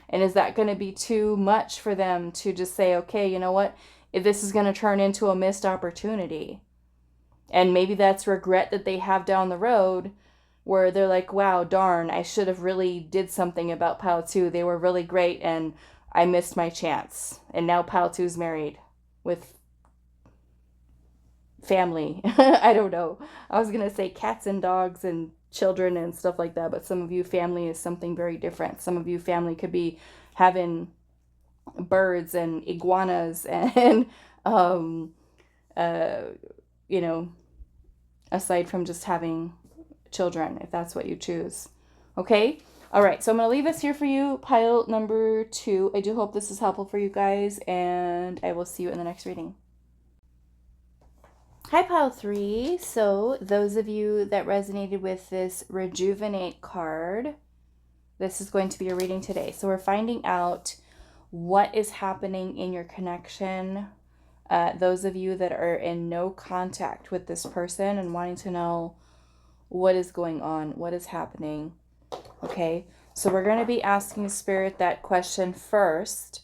And is that going to be too much for them to just say, okay, you know what, if this is going to turn into a missed opportunity? And maybe that's regret that they have down the road, where they're like, wow, darn, I should have really did something about Pile 2. They were really great and I missed my chance. And now Pile 2's married with family. I don't know. I was going to say cats and dogs and children and stuff like that, but some of you, family is something very different. Some of you, family could be having birds and iguanas and, you know, aside from just having children, if that's what you choose. Okay? All right, so I'm going to leave this here for you, pile number 2. I do hope this is helpful for you guys, and I will see you in the next reading. Hi, pile 3. So those of you that resonated with this Rejuvenate card, this is going to be your reading today. So we're finding out what is happening in your connection. Those of you that are in no contact with this person and wanting to know what is going on, what is happening. Okay, so we're going to be asking Spirit that question first,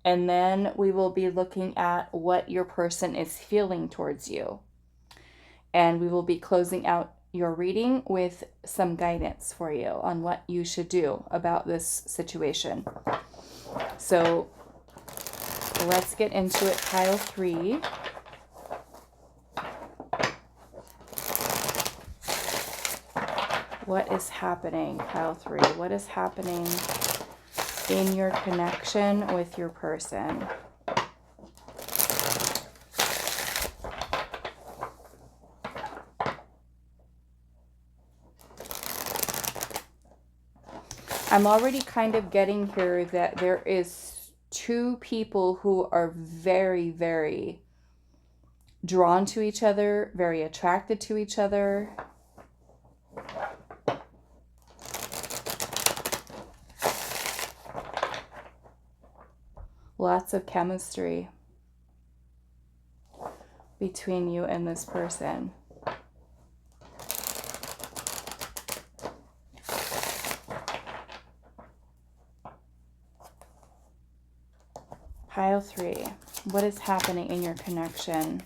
and then we will be looking at what your person is feeling towards you. And we will be closing out your reading with some guidance for you on what you should do about this situation. So let's get into it, pile 3. What is happening, pile 3? What is happening in your connection with your person? I'm already kind of getting here that there is 2 people who are very, very drawn to each other, very attracted to each other. Lots of chemistry between you and this person. Pile 3. What is happening in your connection?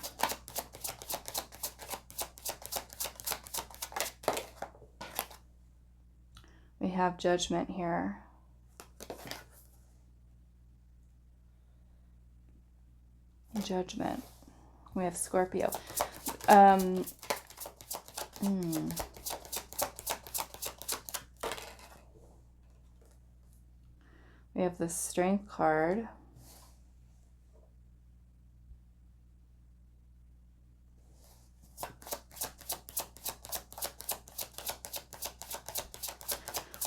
We have Judgment here. Judgment. We have Scorpio. We have the Strength card.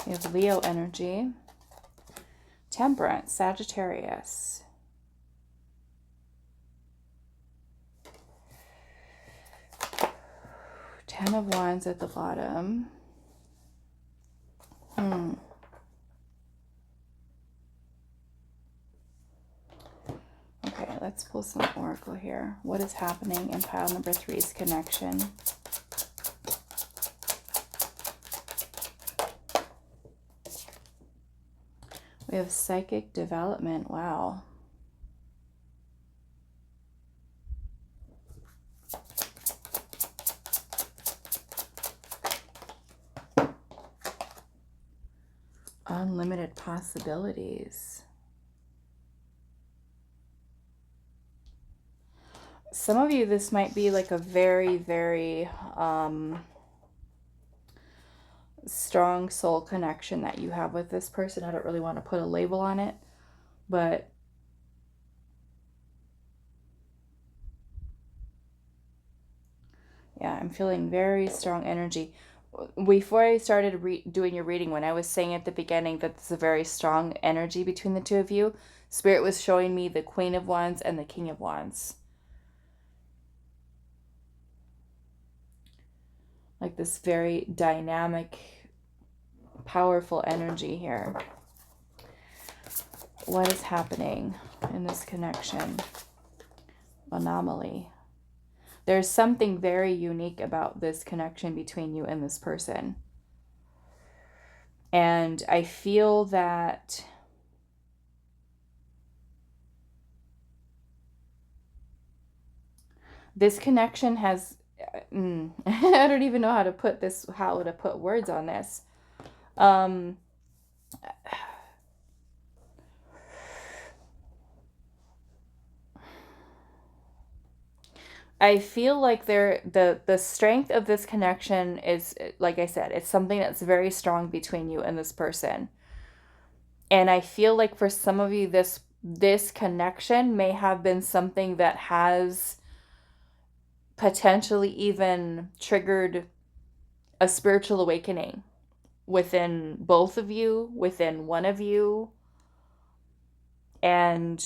We have Leo energy. Temperance, Sagittarius. Ten of Wands at the bottom. Okay, let's pull some oracle here. What is happening in pile number 3's connection? We have psychic development. Wow. Unlimited possibilities. Some of you, this might be like a very, very strong soul connection that you have with this person. I don't really want to put a label on it, but yeah, I'm feeling very strong energy. Before I started doing your reading, when I was saying at the beginning that there's a very strong energy between the two of you, Spirit was showing me the Queen of Wands and the King of Wands. Like this very dynamic, powerful energy here. What is happening in this connection? Anomaly. There's something very unique about this connection between you and this person. And I feel that this connection has, I don't even know how to put this, how to put words on this. I feel like the strength of this connection is, like I said, it's something that's very strong between you and this person. And I feel like for some of you, this connection may have been something that has potentially even triggered a spiritual awakening within both of you, within one of you. And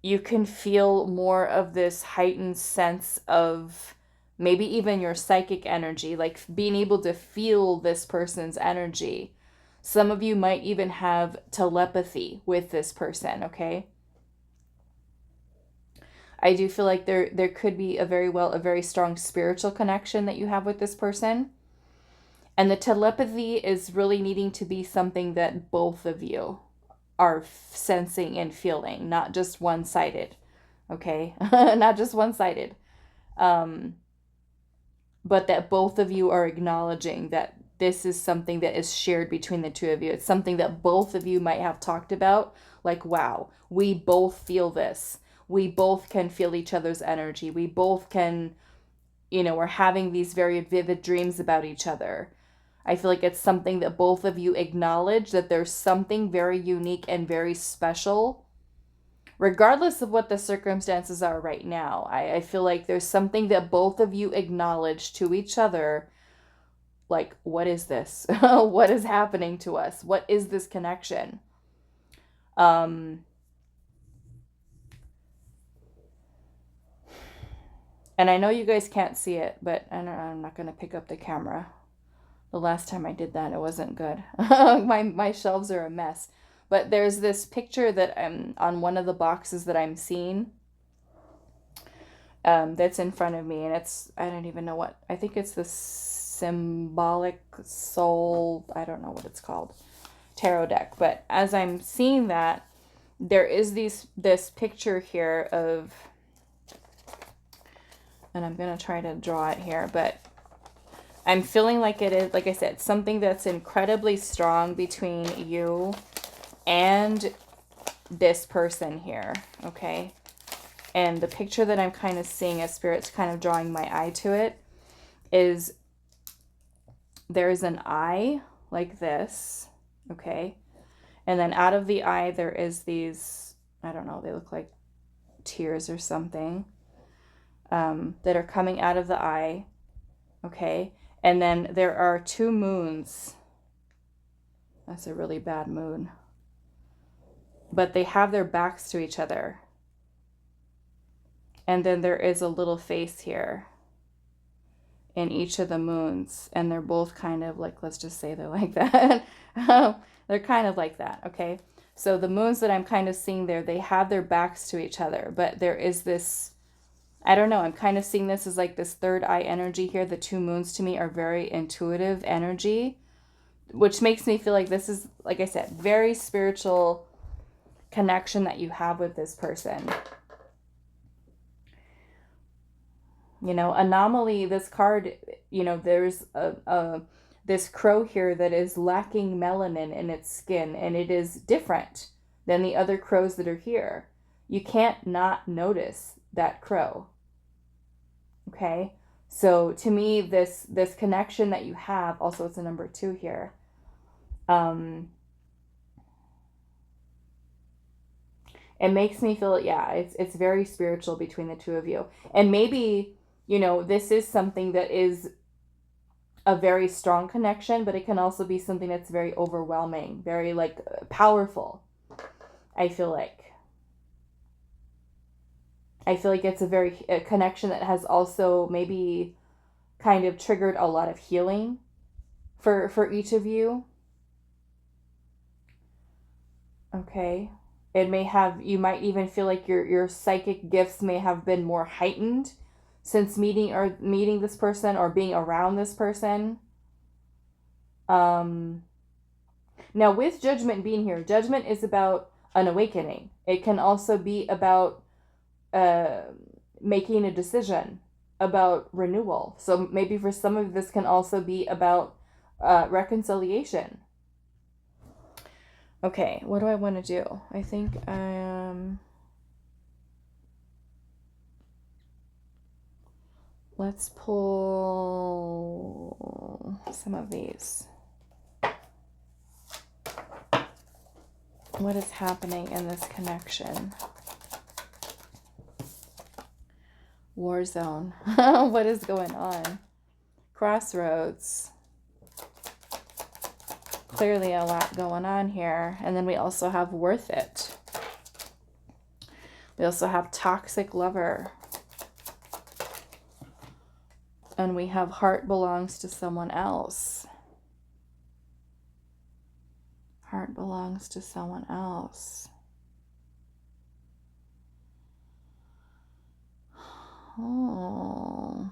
you can feel more of this heightened sense of maybe even your psychic energy, like being able to feel this person's energy. Some of you might even have telepathy with this person, okay? I do feel like there could be a very strong spiritual connection that you have with this person. And the telepathy is really needing to be something that both of you are sensing and feeling, not just one-sided, okay? Not just one-sided. But that both of you are acknowledging that this is something that is shared between the two of you. It's something that both of you might have talked about, like, wow, we both feel this. We both can feel each other's energy. We both can, we're having these very vivid dreams about each other. I feel like it's something that both of you acknowledge, that there's something very unique and very special, regardless of what the circumstances are right now. I feel like there's something that both of you acknowledge to each other, like, what is this? What is happening to us? What is this connection? And I know you guys can't see it, but I'm not going to pick up the camera. The last time I did that, it wasn't good. My shelves are a mess. But there's this picture that I'm on one of the boxes that I'm seeing. That's in front of me, and it's, I don't even know what, I think it's the symbolic soul, I don't know what it's called, tarot deck. But as I'm seeing that, there is this picture here of, and I'm going to try to draw it here, but I'm feeling like it is, like I said, something that's incredibly strong between you and this person here, okay? And the picture that I'm kind of seeing as Spirit's kind of drawing my eye to it is there's an eye like this, okay? And then out of the eye, there is these, I don't know, they look like tears or something that are coming out of the eye, okay? And then there are two moons. That's a really bad moon. But they have their backs to each other. And then there is a little face here in each of the moons. And they're both kind of like, let's just say they're like that. They're kind of like that, okay? So the moons that I'm kind of seeing there, they have their backs to each other. But there is this, I don't know, I'm kind of seeing this as like this third eye energy here. The two moons to me are very intuitive energy, which makes me feel like this is, like I said, very spiritual connection that you have with this person. You know, anomaly, this card, you know, there's this crow here that is lacking melanin in its skin, and it is different than the other crows that are here. You can't not notice that crow. Okay? So to me, this connection that you have, also it's a number 2 here. It makes me feel, yeah, it's very spiritual between the two of you. And maybe, you know, this is something that is a very strong connection, but it can also be something that's very overwhelming, very like powerful. I feel like it's a connection that has also maybe kind of triggered a lot of healing for each of you. Okay. It may have, you might even feel like your psychic gifts may have been more heightened since meeting this person or being around this person. Now with Judgment being here, Judgment is about an awakening. It can also be about making a decision, about renewal. So maybe for some of this can also be about reconciliation. Okay, what do I want to do? I think let's pull some of these. What is happening in this connection? War zone. What is going on? Crossroads. Clearly a lot going on here. And then we also have worth it. We also have toxic lover. And we have heart belongs to someone else. Heart belongs to someone else. Oh.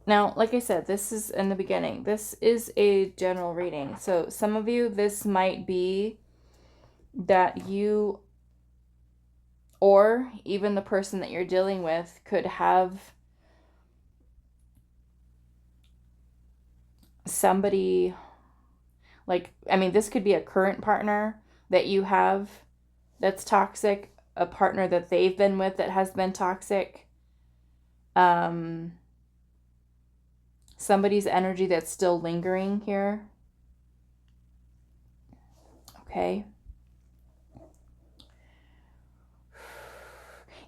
Now, like I said, this is in the beginning. This is a general reading. So some of you, this might be that you or even the person that you're dealing with could have somebody, like, I mean, this could be a current partner that you have that's toxic, a partner that they've been with that has been toxic. Somebody's energy that's still lingering here. Okay.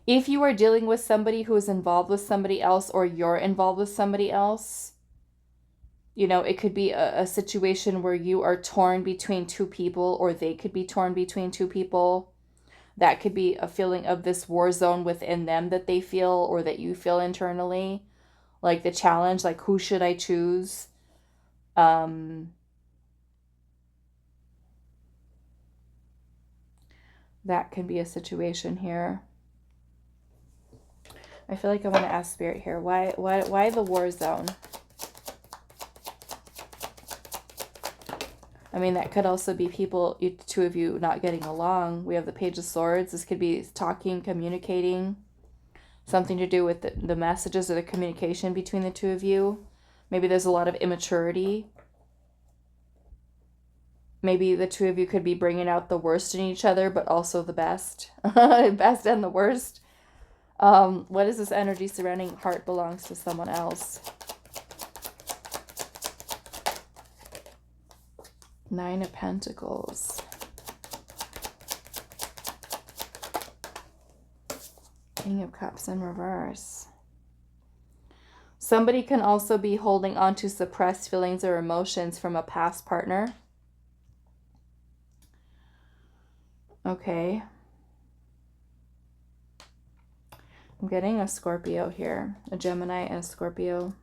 If you are dealing with somebody who is involved with somebody else, or you're involved with somebody else, you know, it could be a situation where you are torn between two people, or they could be torn between two people. That could be a feeling of this war zone within them that they feel, or that you feel internally. Like the challenge, like, who should I choose? That can be a situation here. I feel like I want to ask Spirit here. Why the war zone? I mean, that could also be people, two of you not getting along. We have the Page of Swords. This could be talking, communicating, something to do with the messages or the communication between the two of you. Maybe there's a lot of immaturity. Maybe the two of you could be bringing out the worst in each other, but also the best. Best and the worst. What is this energy surrounding heart belongs to someone else? Nine of Pentacles. King of Cups in reverse. Somebody can also be holding on to suppressed feelings or emotions from a past partner. Okay. I'm getting a Scorpio here. A Gemini and a Scorpio.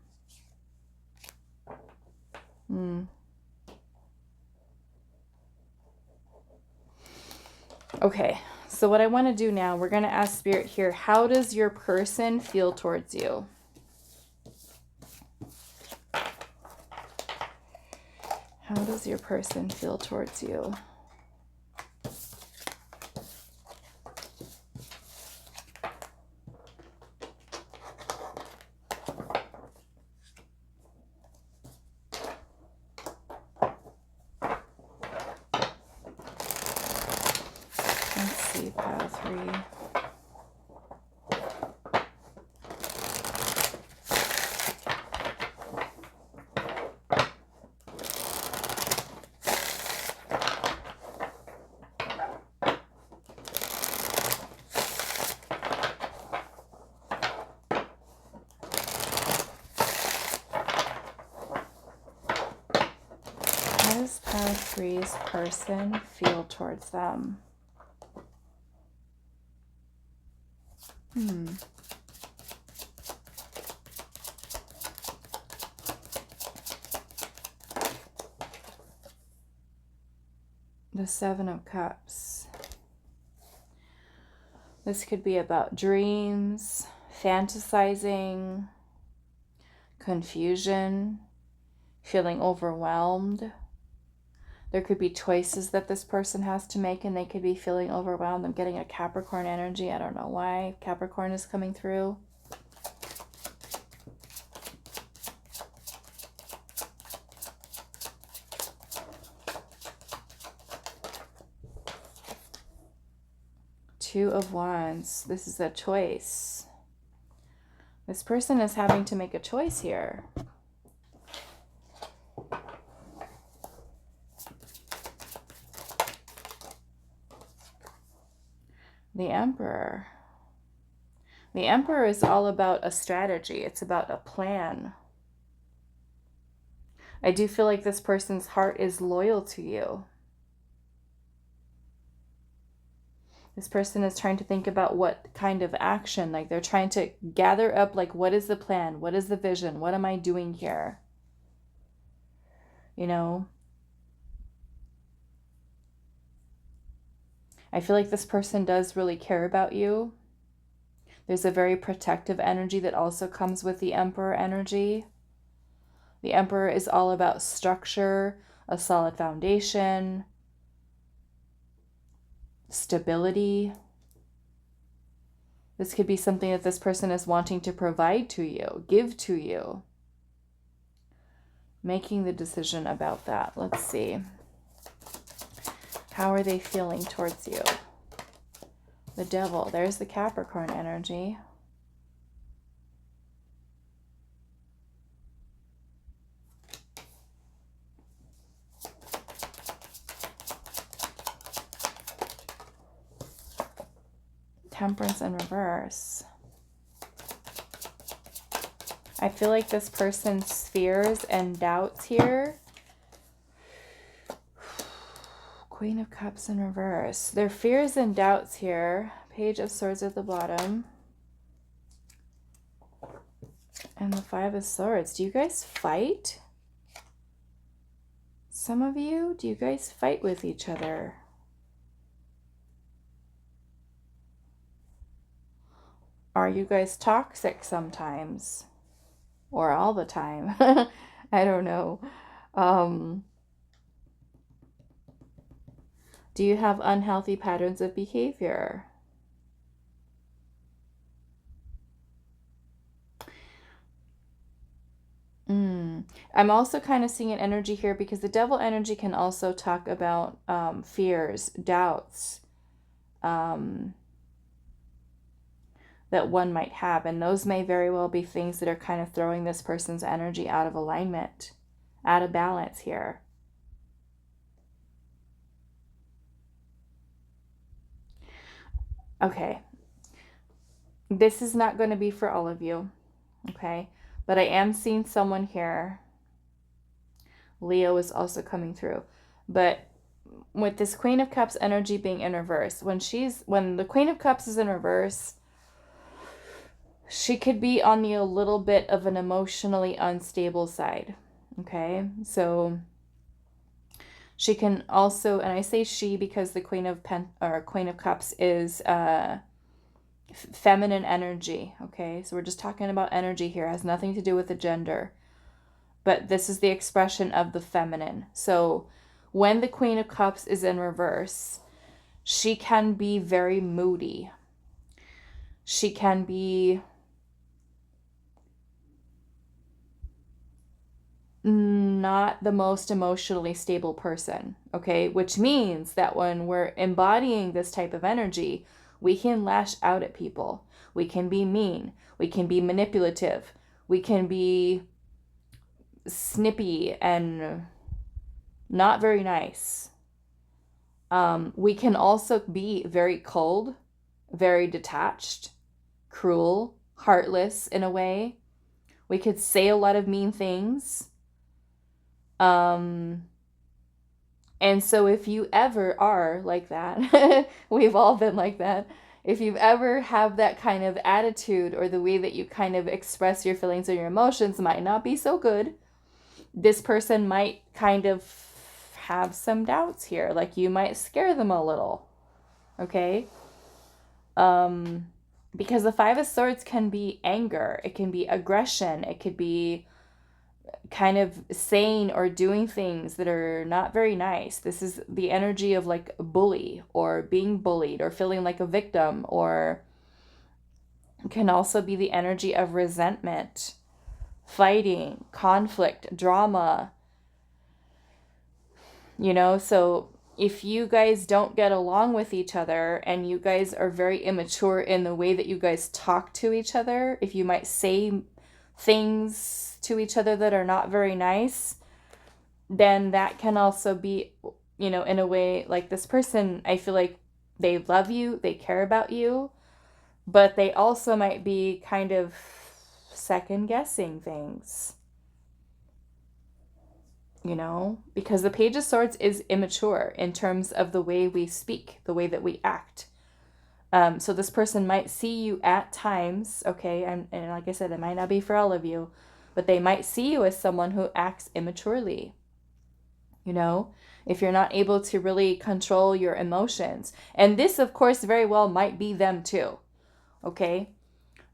Okay. So what I want to do now, we're going to ask Spirit here, how does your person feel towards you? How does your person feel towards you? Let's see, pile 3. How does pile 3's person feel towards them? The Seven of Cups. This could be about dreams, fantasizing, confusion, feeling overwhelmed. There could be choices that this person has to make and they could be feeling overwhelmed. I'm getting a Capricorn energy. I don't know why Capricorn is coming through. Two of Wands. This is a choice. This person is having to make a choice here. The Emperor. The Emperor is all about a strategy. It's about a plan. I do feel like this person's heart is loyal to you. This person is trying to think about what kind of action, like they're trying to gather up, like, what is the plan? What is the vision? What am I doing here? You know? I feel like this person does really care about you. There's a very protective energy that also comes with the Emperor energy. The Emperor is all about structure, a solid foundation, stability. This could be something that this person is wanting to provide to you, give to you. Making the decision about that. Let's see. How are they feeling towards you? The Devil. There's the Capricorn energy. Temperance in reverse. I feel like this person's fears and doubts here. Queen of Cups in reverse. Their fears and doubts here. Page of Swords at the bottom. And the Five of Swords. Do you guys fight? Some of you, do you guys fight with each other? Are you guys toxic sometimes? Or all the time? I don't know. Do you have unhealthy patterns of behavior? I'm also kind of seeing an energy here because the devil energy can also talk about fears, doubts that one might have. And those may very well be things that are kind of throwing this person's energy out of alignment, out of balance here. Okay. This is not going to be for all of you. Okay. But I am seeing someone here. Leo is also coming through. But with this Queen of Cups energy being in reverse, when the Queen of Cups is in reverse, she could be on the a little bit of an emotionally unstable side. Okay? So she can also, and I say she because the Queen of Cups is feminine energy. Okay? So we're just talking about energy here. It has nothing to do with the gender. But this is the expression of the feminine. So when the Queen of Cups is in reverse, she can be very moody. She can be not the most emotionally stable person, okay? Which means that when we're embodying this type of energy, we can lash out at people. We can be mean. We can be manipulative. We can be snippy and not very nice. We can also be very cold, very detached, cruel, heartless in a way. We could say a lot of mean things. And so if you ever are like that, we've all been like that. If you've ever have that kind of attitude, or the way that you kind of express your feelings or your emotions might not be so good, this person might kind of have some doubts here. Like you might scare them a little. Okay? Because the Five of Swords can be anger. It can be aggression. It could be kind of saying or doing things that are not very nice. This is the energy of like a bully, or being bullied, or feeling like a victim, or can also be the energy of resentment, fighting, conflict, drama. You know, so if you guys don't get along with each other, and you guys are very immature in the way that you guys talk to each other, if you might say things to each other that are not very nice, then that can also be, you know, in a way, like this person, I feel like they love you, they care about you, but they also might be kind of second guessing things, you know, because the Page of Swords is immature in terms of the way we speak, the way that we act. So this person might see you at times, okay, and like I said, it might not be for all of you, but they might see you as someone who acts immaturely. You know, if you're not able to really control your emotions. And this, of course, very well might be them too, okay?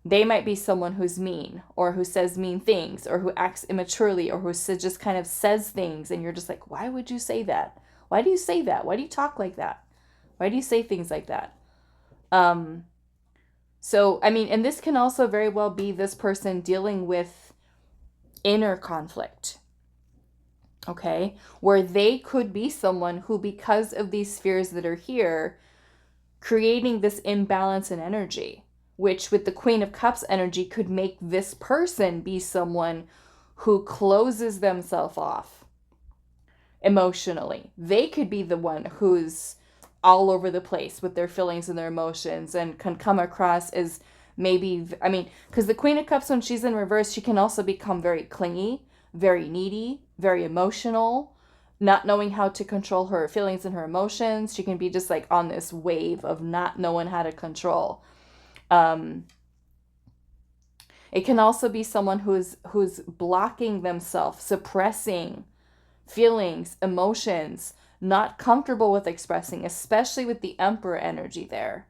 They might be someone who's mean, or who says mean things, or who acts immaturely, or who just kind of says things, and you're just like, why would you say that? Why do you say that? Why do you talk like that? Why do you say things like that? So, I mean, and this can also very well be this person dealing with inner conflict, okay? Where they could be someone who, because of these fears that are here, creating this imbalance in energy, which with the Queen of Cups energy could make this person be someone who closes themselves off emotionally. They could be the one who's all over the place with their feelings and their emotions, and can come across as maybe, I mean, because the Queen of Cups, when she's in reverse, she can also become very clingy, very needy, very emotional, not knowing how to control her feelings and her emotions. She can be just like on this wave of not knowing how to control. It can also be someone who's blocking themselves, suppressing feelings, emotions, not comfortable with expressing, especially with the Emperor energy there.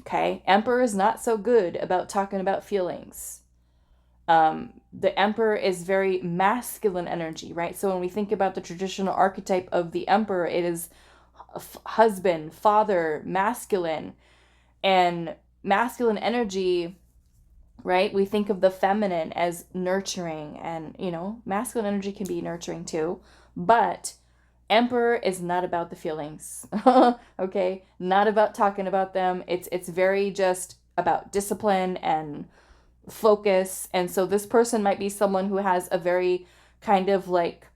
Okay, Emperor is not so good about talking about feelings. The Emperor is very masculine energy, right? So when we think about the traditional archetype of the Emperor, it is husband, father, masculine. And masculine energy, right? We think of the feminine as nurturing, and, you know, masculine energy can be nurturing too. But Emperor is not about the feelings, okay? Not about talking about them. It's very just about discipline and focus. And so this person might be someone who has a very kind of like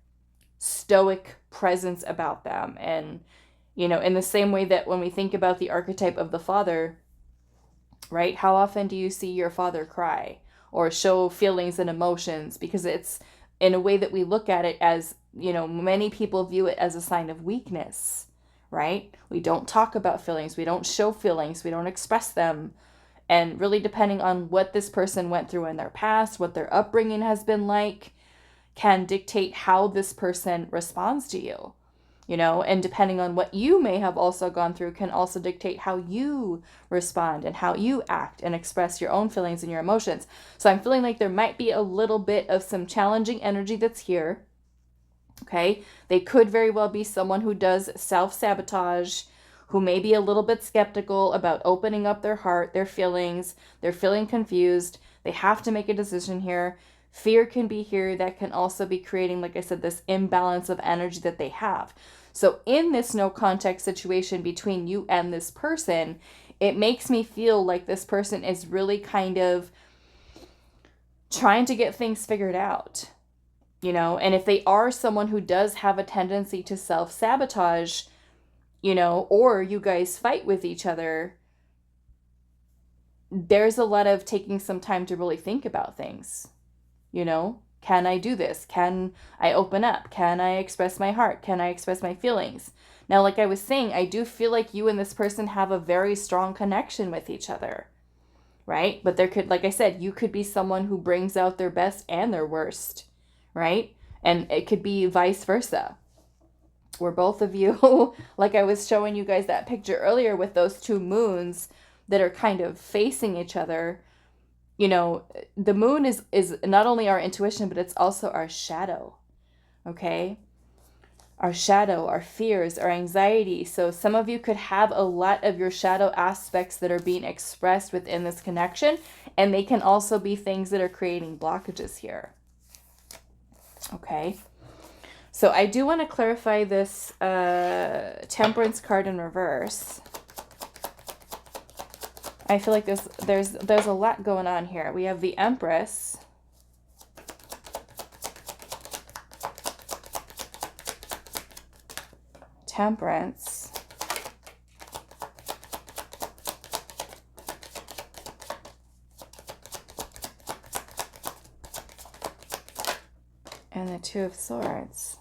stoic presence about them. And, you know, in the same way that when we think about the archetype of the father, right? How often do you see your father cry or show feelings and emotions? Because it's in a way that we look at it as, you know, many people view it as a sign of weakness, right? We don't talk about feelings. We don't show feelings. We don't express them. And really, depending on what this person went through in their past, what their upbringing has been like, can dictate how this person responds to you, you know, and depending on what you may have also gone through can also dictate how you respond and how you act and express your own feelings and your emotions. So I'm feeling like there might be a little bit of some challenging energy that's here. Okay. They could very well be someone who does self-sabotage, who may be a little bit skeptical about opening up their heart, their feelings. They're feeling confused. They have to make a decision here. Fear can be here. That can also be creating, like I said, this imbalance of energy that they have. So in this no contact situation between you and this person, it makes me feel like this person is really kind of trying to get things figured out, you know, and if they are someone who does have a tendency to self-sabotage, you know, or you guys fight with each other, there's a lot of taking some time to really think about things. You know, can I do this? Can I open up? Can I express my heart? Can I express my feelings? Now, like I was saying, I do feel like you and this person have a very strong connection with each other, right? But there could, like I said, you could be someone who brings out their best and their worst, right? And it could be vice versa, where both of you, like I was showing you guys that picture earlier with those two moons that are kind of facing each other. You know, the moon is not only our intuition, but it's also our shadow, okay? Our shadow, our fears, our anxiety. So some of you could have a lot of your shadow aspects that are being expressed within this connection, and they can also be things that are creating blockages here, okay? So I do want to clarify this Temperance card in reverse. I feel like there's a lot going on here. We have the Empress. Temperance. And the Two of Swords.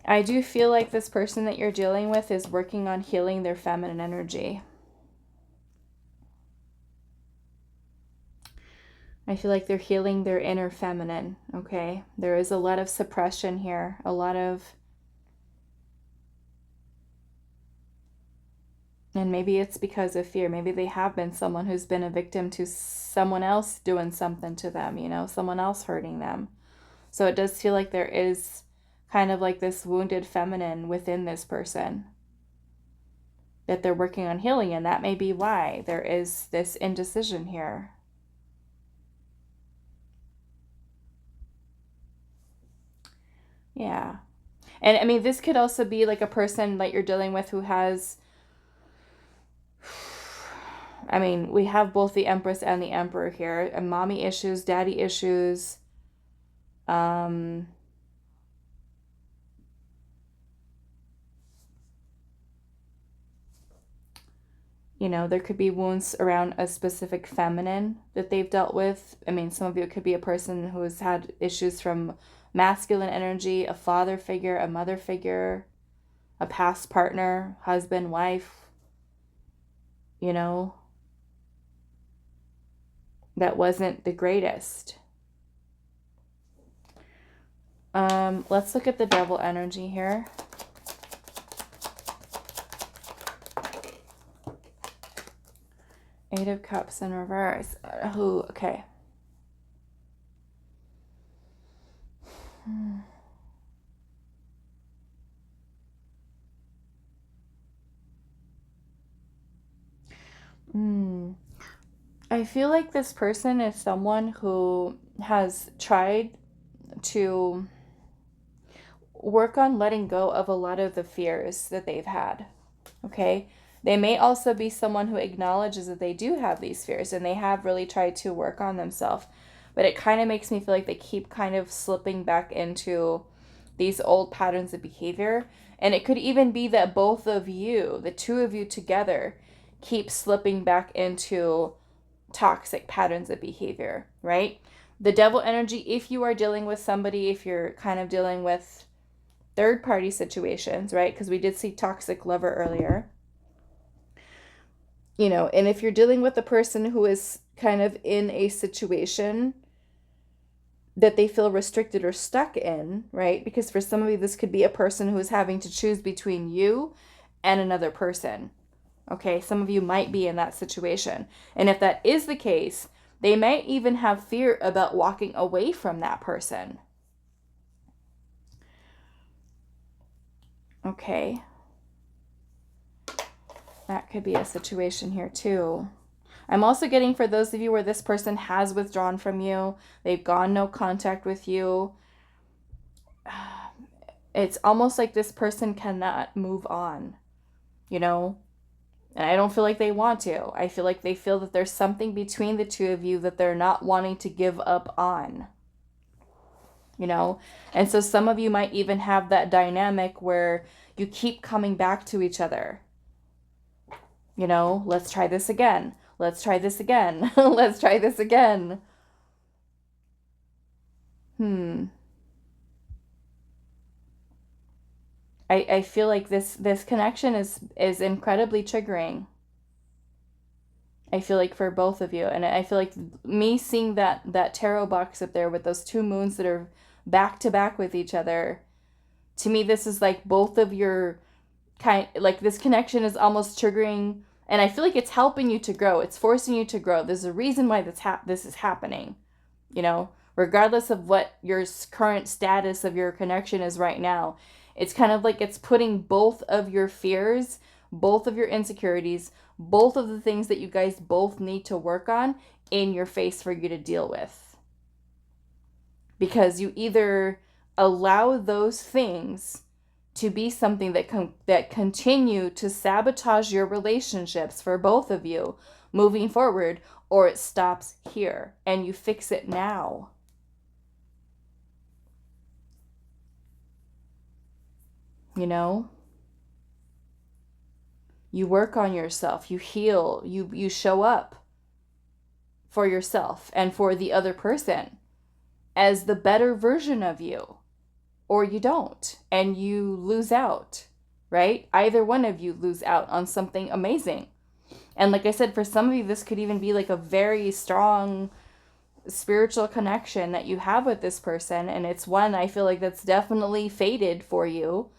I do feel like this person that you're dealing with is working on healing their feminine energy. I feel like they're healing their inner feminine, okay? There is a lot of suppression here, a lot of... And maybe it's because of fear. Maybe they have been someone who's been a victim to someone else doing something to them, you know, someone else hurting them. So it does feel like there is kind of like this wounded feminine within this person that they're working on healing, and that may be why there is this indecision here. Yeah. And I mean, this could also be like a person that you're dealing with who has, I mean, we have both the Empress and the Emperor here, and mommy issues, daddy issues, you know, there could be wounds around a specific feminine that they've dealt with. I mean, some of you, it could be a person who has had issues from masculine energy, a father figure, a mother figure, a past partner, husband, wife, you know, that wasn't the greatest. Let's look at the Devil energy here. Eight of Cups in reverse. Who? Okay. I feel like this person is someone who has tried to work on letting go of a lot of the fears that they've had. Okay? They may also be someone who acknowledges that they do have these fears and they have really tried to work on themselves. But it kind of makes me feel like they keep kind of slipping back into these old patterns of behavior. And it could even be that both of you, the two of you together, keep slipping back into toxic patterns of behavior, right? The devil energy, if you are dealing with somebody, if you're kind of dealing with third party situations, right? Because we did see toxic lover earlier. You know, and if you're dealing with a person who is kind of in a situation that they feel restricted or stuck in, right? Because for some of you, this could be a person who is having to choose between you and another person. Okay, some of you might be in that situation. And if that is the case, they might even have fear about walking away from that person. Okay. That could be a situation here too. I'm also getting for those of you where this person has withdrawn from you, they've gone no contact with you. It's almost like this person cannot move on, you know? And I don't feel like they want to. I feel like they feel that there's something between the two of you that they're not wanting to give up on. You know? And so some of you might even have that dynamic where you keep coming back to each other. You know, let's try this again. Let's try this again. Let's try this again. I feel like this connection is incredibly triggering. I feel like for both of you. And I feel like me seeing that tarot box up there with those two moons that are back to back with each other, to me this is like both of your like this connection is almost triggering, and I feel like it's helping you to grow. It's forcing you to grow. There's a reason why this is happening, you know, regardless of what your current status of your connection is right now. It's kind of like it's putting both of your fears, both of your insecurities, both of the things that you guys both need to work on in your face for you to deal with. Because you either allow those things to be something that continue to sabotage your relationships for both of you moving forward, or it stops here and you fix it now. You know? You work on yourself, you heal, you show up for yourself and for the other person as the better version of you. Or you don't, and you lose out, right? Either one of you lose out on something amazing. And like I said, for some of you, this could even be like a very strong spiritual connection that you have with this person. And it's one I feel like that's definitely fated for you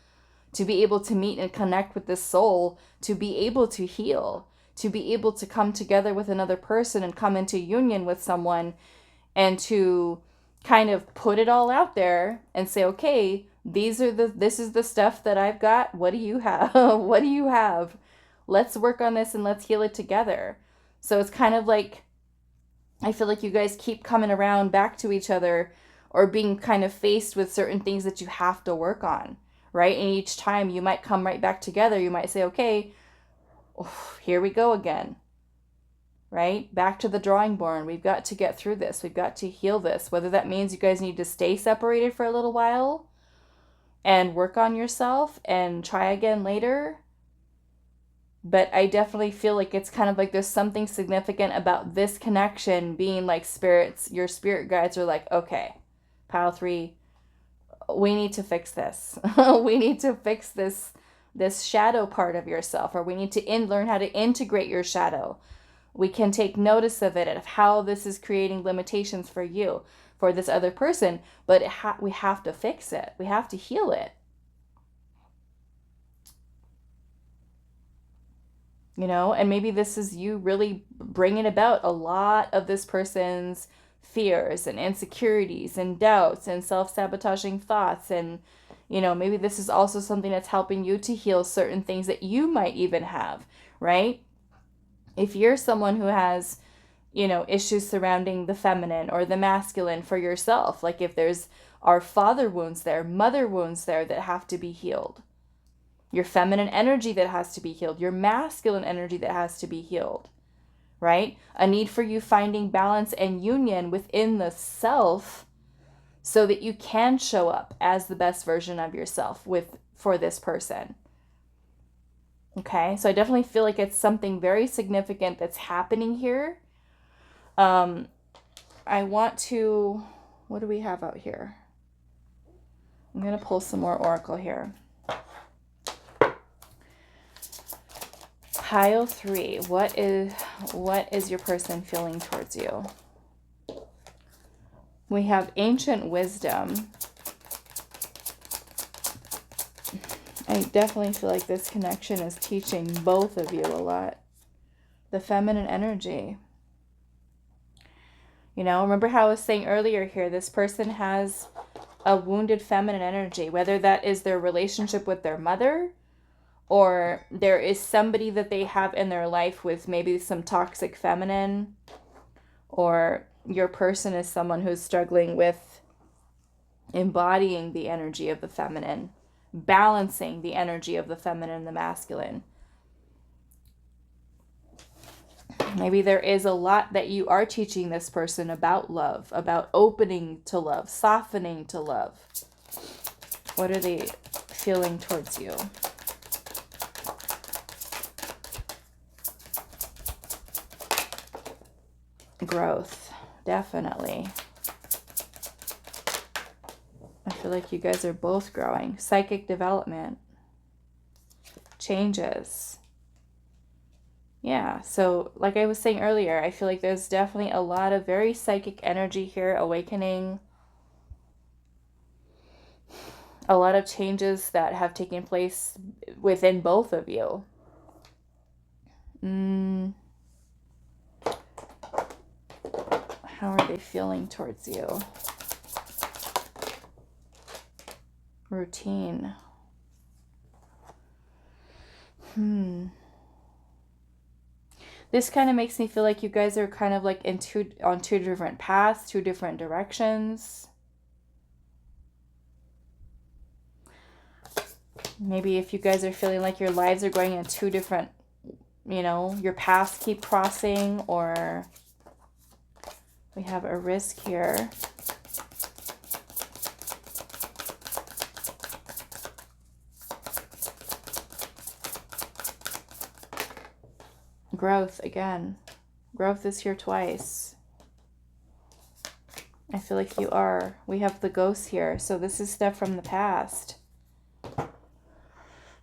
to be able to meet and connect with this soul, to be able to heal, to be able to come together with another person and come into union with someone, and to kind of put it all out there and say, okay, this is the stuff that I've got. What do you have? What do you have? Let's work on this and let's heal it together. So it's kind of like, I feel like you guys keep coming around back to each other, or being kind of faced with certain things that you have to work on, right? And each time you might come right back together. You might say, okay, here we go again. Right? Back to the drawing board. We've got to get through this. We've got to heal this. Whether that means you guys need to stay separated for a little while and work on yourself and try again later. But I definitely feel like it's kind of like there's something significant about this connection being like spirits. Your spirit guides are like, okay, pile 3, we need to fix this. We need to fix this shadow part of yourself, or we need to learn how to integrate your shadow. We can take notice of it, of how this is creating limitations for you, for this other person, but we have to fix it. We have to heal it. you know, and maybe this is you really bringing about a lot of this person's fears and insecurities and doubts and self-sabotaging thoughts. And, you know, maybe this is also something that's helping you to heal certain things that you might even have, right? If you're someone who has, you know, issues surrounding the feminine or the masculine for yourself, like if there's our father wounds there, mother wounds there that have to be healed, your feminine energy that has to be healed, your masculine energy that has to be healed, right? A need for you finding balance and union within the self so that you can show up as the best version of yourself for this person. Okay, so I definitely feel like it's something very significant that's happening here. I want to, what do we have out here? I'm going to pull some more oracle here. Pile 3. What is your person feeling towards you? We have ancient wisdom. I definitely feel like this connection is teaching both of you a lot. The feminine energy. You know, remember how I was saying earlier here, this person has a wounded feminine energy, whether that is their relationship with their mother, or there is somebody that they have in their life with maybe some toxic feminine, or your person is someone who's struggling with embodying the energy of the feminine, balancing the energy of the feminine and the masculine. Maybe there is a lot that you are teaching this person about love, about opening to love, softening to love. What are they feeling towards you? Growth, definitely. I feel like you guys are both growing. Psychic development, changes. Yeah, so like I was saying earlier, I feel like there's definitely a lot of very psychic energy here, awakening. A lot of changes that have taken place within both of you. How are they feeling towards you? Routine. This kind of makes me feel like you guys are kind of like on two different paths, two different directions. Maybe if you guys are feeling like your lives are going in two different, you know, your paths keep crossing, or we have a risk here. Growth again. Growth is here twice. I feel like you are. We have the ghost here. So this is stuff from the past.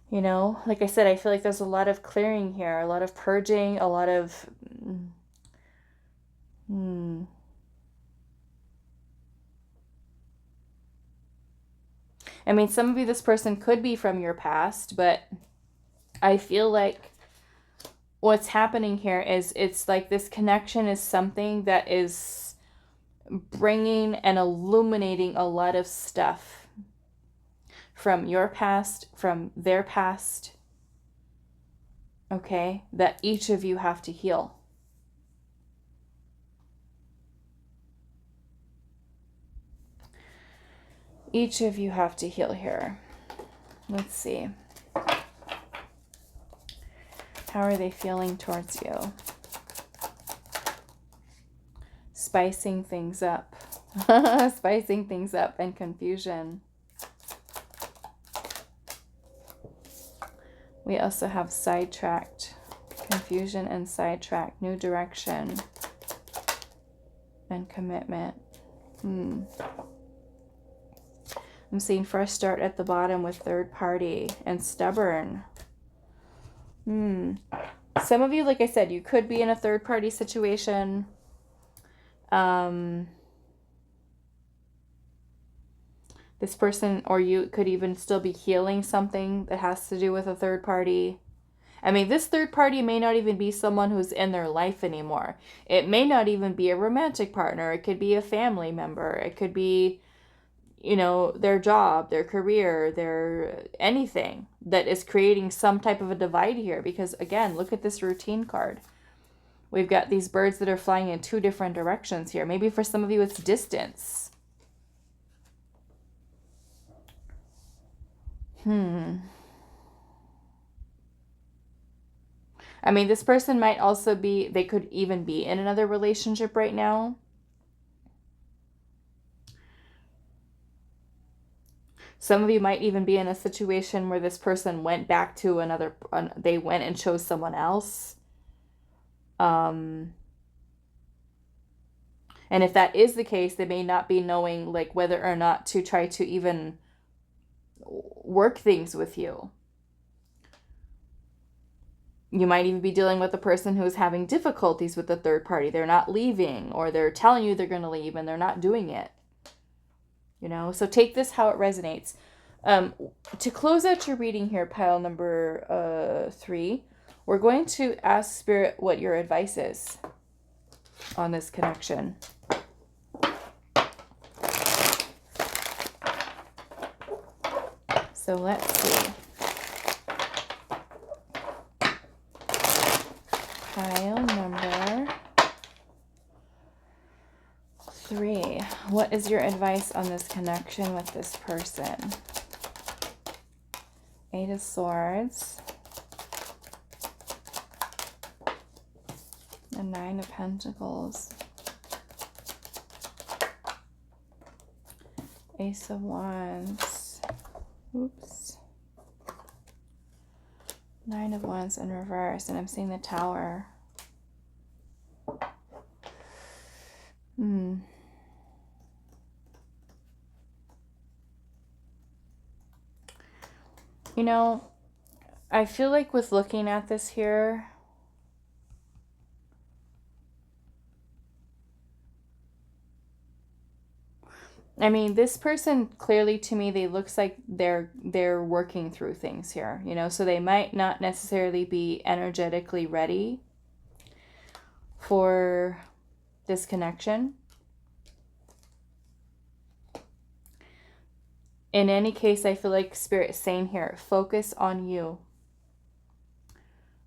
You know, like I said, I feel like there's a lot of clearing here, a lot of purging, a lot of... I mean, some of you, this person could be from your past, but I feel like what's happening here is it's like this connection is something that is bringing and illuminating a lot of stuff from your past, from their past, okay, that each of you have to heal. Each of you have to heal here. Let's see. How are they feeling towards you? Spicing things up. Spicing things up and confusion. We also have sidetracked. Confusion and sidetracked. New direction. And commitment. I'm seeing fresh start at the bottom with third party and stubborn. Some of you, like I said, you could be in a third party situation. This person or you could even still be healing something that has to do with a third party. I mean, this third party may not even be someone who's in their life anymore. It may not even be a romantic partner. It could be a family member. It could be, you know, their job, their career, their anything that is creating some type of a divide here. Because again, look at this routine card. We've got these birds that are flying in two different directions here. Maybe for some of you it's distance. I mean, this person might also be, they could even be in another relationship right now. Some of you might even be in a situation where this person went back to another, they went and chose someone else. And if that is the case, they may not be knowing like whether or not to try to even work things with you. You might even be dealing with a person who is having difficulties with the third party. They're not leaving, or they're telling you they're going to leave and they're not doing it. You know, so take this how it resonates. To close out your reading here, pile number 3, we're going to ask Spirit what your advice is on this connection. So let's see. Pile number 3. What is your advice on this connection with this person? 8 of Swords. The 9 of Pentacles. Ace of Wands. Oops. 9 of Wands in reverse, and I'm seeing the Tower. You know, I feel like with looking at this here, I mean, this person clearly to me, they looks like they're working through things here, you know, so they might not necessarily be energetically ready for this connection. In any case, I feel like Spirit is saying here, focus on you.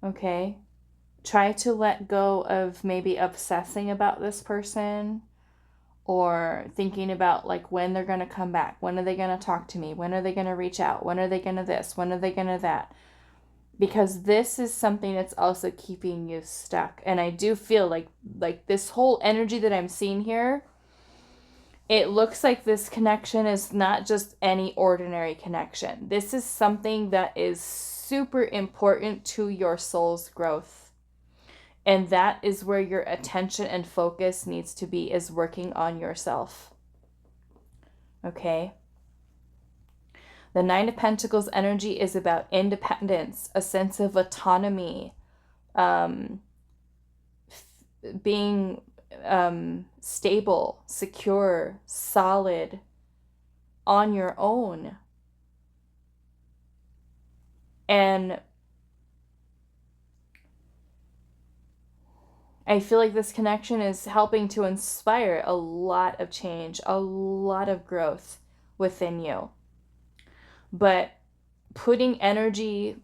Okay? Try to let go of maybe obsessing about this person, or thinking about like when they're going to come back. When are they going to talk to me? When are they going to reach out? When are they going to this? When are they going to that? Because this is something that's also keeping you stuck. And I do feel like this whole energy that I'm seeing here, it looks like this connection is not just any ordinary connection. This is something that is super important to your soul's growth. And that is where your attention and focus needs to be, is working on yourself. Okay? The 9 of Pentacles energy is about independence, a sense of autonomy, being stable, secure, solid, on your own. And I feel like this connection is helping to inspire a lot of change, a lot of growth within you. But putting energy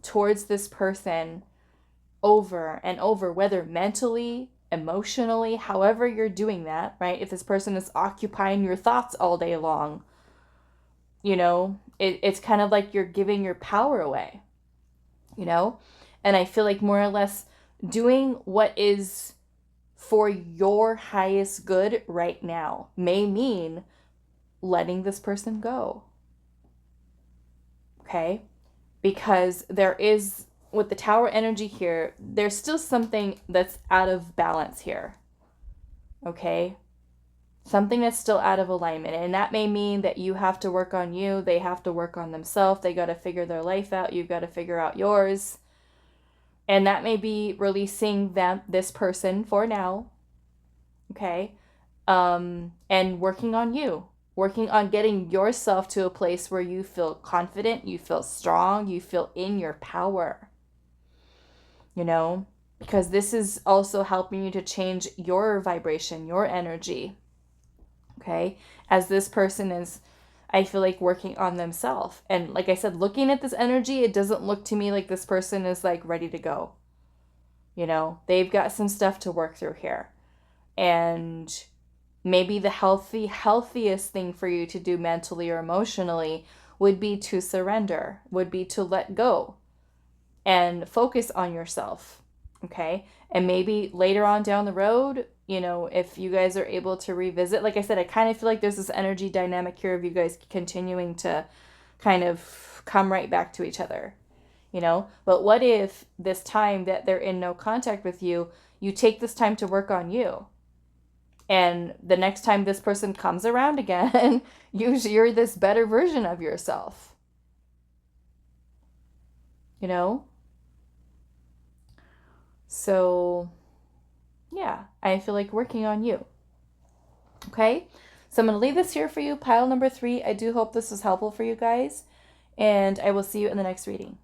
towards this person over and over, whether mentally, emotionally, however you're doing that, right? If this person is occupying your thoughts all day long, you know, it's kind of like you're giving your power away, you know? And I feel like more or less doing what is for your highest good right now may mean letting this person go. Okay? Because there is, with the Tower energy here, there's still something that's out of balance here. Okay? Something that's still out of alignment. And that may mean that you have to work on you. They have to work on themselves. They got to figure their life out. You've got to figure out yours. And that may be releasing this person for now. Okay? And working on you. Working on getting yourself to a place where you feel confident, you feel strong, you feel in your power. you know, because this is also helping you to change your vibration, your energy. Okay. As this person is, I feel like, working on themselves. And like I said, looking at this energy, it doesn't look to me like this person is like ready to go. You know, they've got some stuff to work through here. And maybe the healthiest thing for you to do mentally or emotionally would be to surrender, would be to let go and focus on yourself. Okay. And maybe later on down the road, you know, if you guys are able to revisit, like I said, I kind of feel like there's this energy dynamic here of you guys continuing to kind of come right back to each other, you know. But what if this time that they're in no contact with you, you take this time to work on you? And the next time this person comes around again, you're this better version of yourself, you know? So, yeah, I feel like working on you. Okay? So I'm going to leave this here for you, pile number 3. I do hope this was helpful for you guys, and I will see you in the next reading.